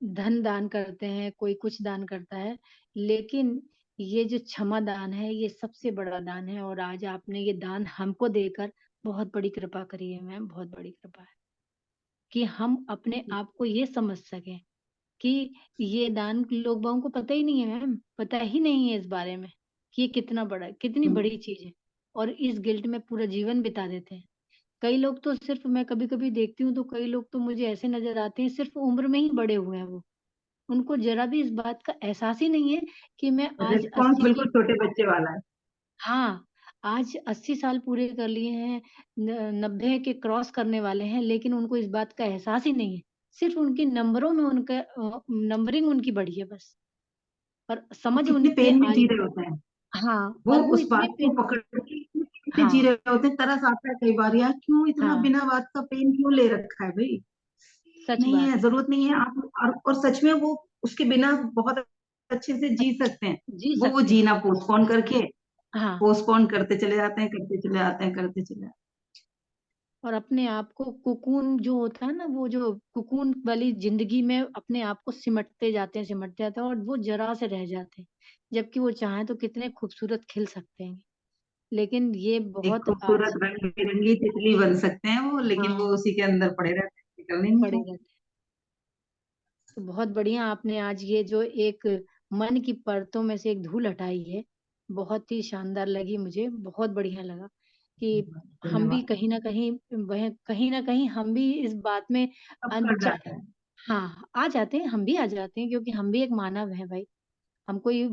धन दान करते हैं, कोई कुछ दान करता है, लेकिन ये जो क्षमा दान है ये सबसे बड़ा दान है। और आज आपने ये दान हमको देकर बहुत बड़ी कृपा करी है मैम, बहुत बड़ी कृपा है कि हम अपने आप को ये समझ सकें कि ये दान लोगों को पता ही नहीं है मैम, पता ही नहीं है इस बारे में कि ये कितना बड़ा, कितनी बड़ी चीज है। और इस गिल्ट में पूरा जीवन बिता देते हैं। कई लोग तो सिर्फ, मैं कभी कभी देखती हूँ तो कई लोग तो मुझे ऐसे नजर आते हैं सिर्फ उम्र में ही बड़े हुए हैं वो, उनको जरा भी इस बात का एहसास ही नहीं है कि मैं आज रिस्पॉन्स 80 बिल्कुल की, छोटे बच्चे वाला है। हाँ, आज 80 साल पूरे कर लिए हैं, 90 के क्रॉस करने वाले हैं, लेकिन उनको इस बात का एहसास ही नहीं है सिर्फ उनकी नंबरों में उनका नंबरिंग उनकी बढ़ी है बस, पर वो समझ कितने उनमें पेन में आज जी रहे होते हैं, हाँ, वो पर वो उस इतने बात को पेन पकड़ के कितने जी हाँ, रहे होते हैं। तरस आता है कई बार, यार क्यों इतना हाँ, बिना बात का पेन क्यों ले रखा है भाई। सच नहीं बात है, है। जरूरत नहीं है आप। और सच में वो उसके बिना बहुत अच्छे से जी सकते हैं। जी वो सकते हैं। जीना पोस्टपोन करके, हाँ, पोस्टपोन करते चले जाते हैं, करते चले जाते हैं, करते चले जाते और अपने आप को कुकून जो होता है ना, वो जो कुकून वाली ज़िंदगी में अपने आप को सिमटते जाते हैं और वो ज़रा से रह जाते हैं। जबकि वो चाहें तो कितने खूबसूरत खिल सकते हैं। लेकिन ये हैं। एक बहुत खूबसूरत आज रंग बिरंगी तितली बन सकते हैं वो, लेकिन वो हाँ, उसी के अंदर पड़े रहते हैं, निकलने नहीं पड़े चाहते। रहते हैं। तो बहुत बढ़िया आपने आज ये जो एक मन की परतों में से एक धूल हटाई है, बहुत ही शानदार लगी मुझे, बहुत बढ़िया लगा कि हम भी धन्यवाद। कहीं न कहीं हम भी इस बात में सब कर अनचा जाता है। हाँ, आ जाते हैं, हम भी आ जाते हैं क्योंकि हम भी एक मानव हैं भाई। हम कोई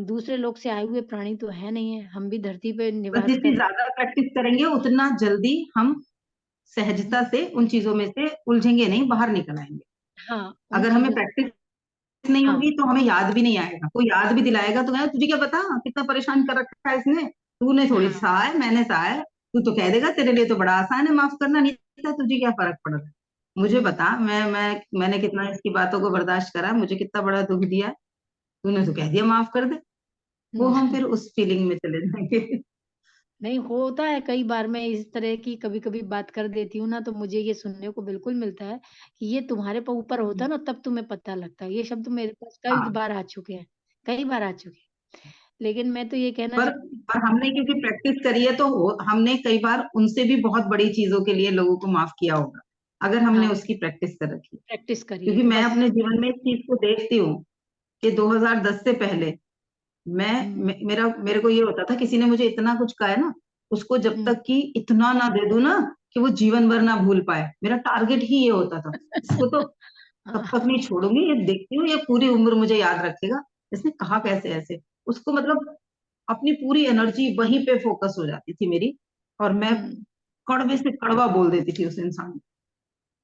दूसरे लोक से आए हुए प्राणी तो है नहीं है, हम भी धरती पे बस निवास जितनी कर ज्यादा प्रैक्टिस करेंगे उतना जल्दी हम सहजता से उन चीजों में से उलझेंगे नहीं, बाहर निकल आएंगे। हाँ, उन अगर हमें चीज़ों से प्रैक्टिस नहीं हाँ, होगी तो हमें याद भी नहीं आएगा। कोई याद भी दिलाएगा तो कहना, तुझे क्या पता कितना परेशान कर रखा है इसने, तूने थोड़ी हाँ, सहा है, मैंने सहा है। तू तो कह देगा तेरे लिए तो बड़ा आसान है माफ करना, नहीं था तुझे क्या फर्क पड़ रहा है। मुझे हुँ, बता, मैंने कितना इसकी बातों को बर्दाश्त करा, मुझे कितना बड़ा दुख दिया है। तूने तो कह दिया माफ कर दे। वो हम हुँ। फिर उस फीलिंग में चले जाएंगे। नहीं, होता है कई बार मैं इस तरह की कभी-कभी बात कर देती हूँ ना, तो मुझे ये सुनने को बिल्कुल मिलता है कि ये तुम्हारे ऊपर होता है ना, तब तुम्हें पता लगता है। ये शब्द मेरे पास कई हाँ, बार आ चुके हैं, कई बार आ चुके हैं। लेकिन मैं तो ये कहना पर चाहती पर हमने क्योंकि प्रैक्टिस करी है तो हमने कई बार उनसे भी बहुत बड़ी चीजों के लिए लोगों को माफ किया होगा, अगर हमने हाँ, उसकी प्रैक्टिस कर रखी है। प्रैक्टिस करिए क्योंकि तो मैं बस अपने जीवन में इस चीज को देखती हूँ कि 2010 से पहले हुँ, मेरे को ये होता था, किसी ने मुझे इतना कुछ कहा है ना, उसको जब हुँ, तक कि इतना ना दे दूं ना कि वो जीवन भर ना भूल पाए। मेरा टारगेट ही ये होता था, इसको तो तब हाँ, तक नहीं छोड़ूंगी, ये देखती हूँ ये पूरी उम्र मुझे याद रखेगा, इसने कहा कैसे ऐसे। उसको मतलब अपनी पूरी एनर्जी वहीं पे फोकस हो जाती थी मेरी, और मैं हुँ, कड़वे से कड़वा बोल देती थी उस इंसान को।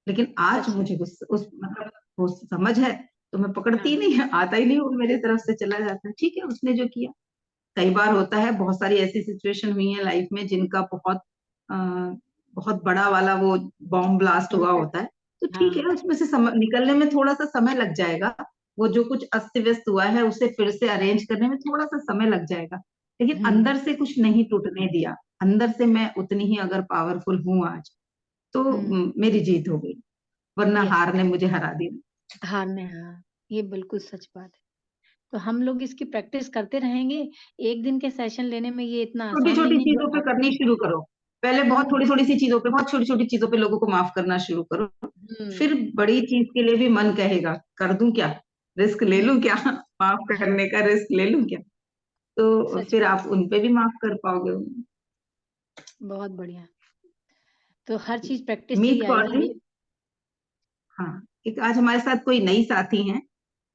लेकिन आज सच है। मुझे उस मतलब वो समझ है, तो मैं पकड़ती ही हाँ, नहीं है, आता ही नहीं, वो मेरी तरफ से चला जाता है। ठीक है, उसने जो किया। कई बार होता है, बहुत सारी ऐसी सिचुएशन हुई है लाइफ में जिनका अ, बहुत बड़ा वाला वो बॉम्ब ब्लास्ट हुआ इम्पैक्ट होता है। तो ठीक है, हाँ, उसमें से निकलने में थोड़ा सा समय लग जाएगा। वो जो कुछ अस्त व्यस्त हुआ है उसे फिर से अरेंज करने में थोड़ा सा समय लग जाएगा, लेकिन हुँ, अंदर से कुछ नहीं टूटने दिया। अंदर से मैं उतनी ही अगर पावरफुल हूं आज, तो हुँ, मेरी जीत हो गई, वरना यस, हार ने मुझे हरा दिया। हारने हाँ, ये बिल्कुल सच बात है। तो हम लोग इसकी प्रैक्टिस करते रहेंगे। एक दिन के सेशन लेने में ये इतना छोटी आसान छोटी नहीं है जो चीजों पे आप करनी शुरू करो। पहले बहुत हुँ, थोड़ी थोड़ी सी चीजों पे, बहुत छोटी छोटी चीजों पे लोगों को माफ करना शुरू करो। हुँ, फिर बड़ी चीज के लिए भी मन कहेगा, कर दूं क्या, रिस्क ले लूं हुँ, क्या, माफ हाँ, करने का रिस्क ले लूं क्या। तो सच फिर बात, आप उन पे भी माफ कर पाओगे उन्हें। बहुत बढ़िया। तो हर चीज़ प्रैक्टिस से ही मीत कौर आएगी जी, ये हाँ, एक आज हमारे साथ कोई नई साथी हैं,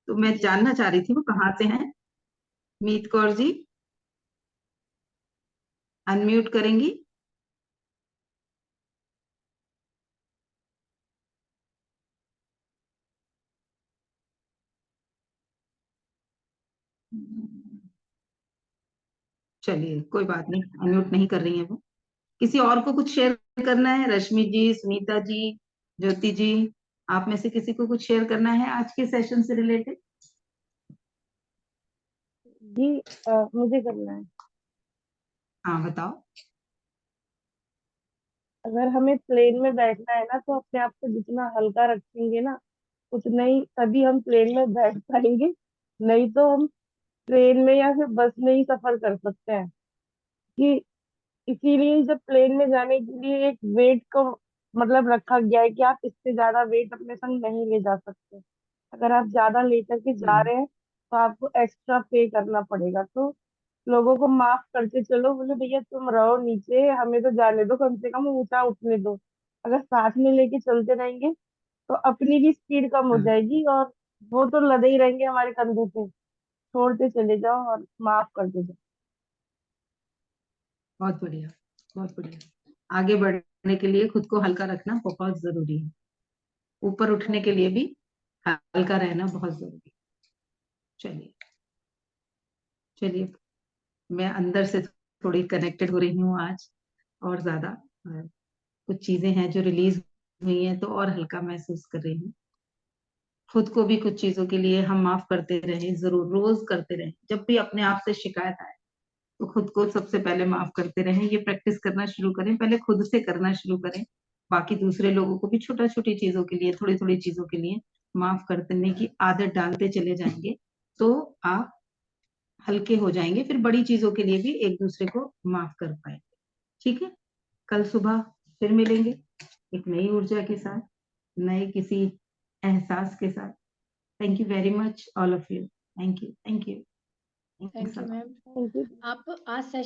तो मैं जी, जानना चाह रही थी वो कहाँ से हैं। मीत कौर जी, अनम्यूट करेंगी। चलिए कोई बात नहीं, अनम्यूट नहीं कर रही है वो। किसी और को कुछ शेयर करना है? रश्मि जी, सुनीता जी, ज्योति जी, आप में से किसी को कुछ शेयर करना है आज के सेशन से रिलेटेड? जी मुझे करना है। हाँ बताओ। अगर हमें प्लेन में बैठना है ना, तो अपने आप को जितना हल्का रखेंगे ना, उतना ही तभी हम प्लेन में बैठ पाएंगे। नहीं तो हम ट्रेन में या फिर बस में ही सफर कर सकते हैं। कि इसीलिए जब प्लेन में जाने के लिए एक वेट को मतलब रखा गया है कि आप इससे ज्यादा वेट अपने संग नहीं ले जा सकते। अगर आप ज्यादा लेकर के जा हम्म, रहे हैं तो आपको एक्स्ट्रा पे करना पड़ेगा। तो लोगों को माफ करके चलो, बोले भैया तुम रहो नीचे, हमें तो जाने दो, कम से कम ऊंचा उठने दो। अगर साथ में लेके चलते रहेंगे तो अपनी भी स्पीड कम हो हाँ, जाएगी, और वो तो लदे ही रहेंगे हमारे कंधे पे। छोड़ते चले जाओ और माफ करते जाओ। बहुत बढ़िया, बहुत बढ़िया। आगे बढ़ने के लिए खुद को हल्का रखना बहुत जरूरी है। ऊपर उठने के लिए भी हल्का रहना बहुत जरूरी है। चलिए चलिए, मैं अंदर से थोड़ी कनेक्टेड हो रही हूँ आज और ज्यादा। कुछ चीजें हैं जो रिलीज हुई हैं तो और हल्का महसूस कर रही हूँ। खुद को भी कुछ चीजों के लिए हम माफ करते रहें, जरूर रोज करते रहें। जब भी अपने आप से शिकायत आए तो खुद को सबसे पहले माफ करते रहें। ये प्रैक्टिस करना शुरू करें, पहले खुद से करना शुरू करें। बाकी दूसरे लोगों को भी छोटा छोटी चीजों के लिए, थोड़ी थोड़ी चीजों के लिए माफ करने की आदत डालते चले जाएंगे तो आप हल्के हो जाएंगे। फिर बड़ी चीजों के लिए भी एक दूसरे को माफ कर पाएंगे। ठीक है, कल सुबह फिर मिलेंगे एक नई ऊर्जा के साथ, नए किसी एहसास के साथ। Thank you very much all of you. Thank you, thank you, thank you ma'am. Thank you. आप आज सेशन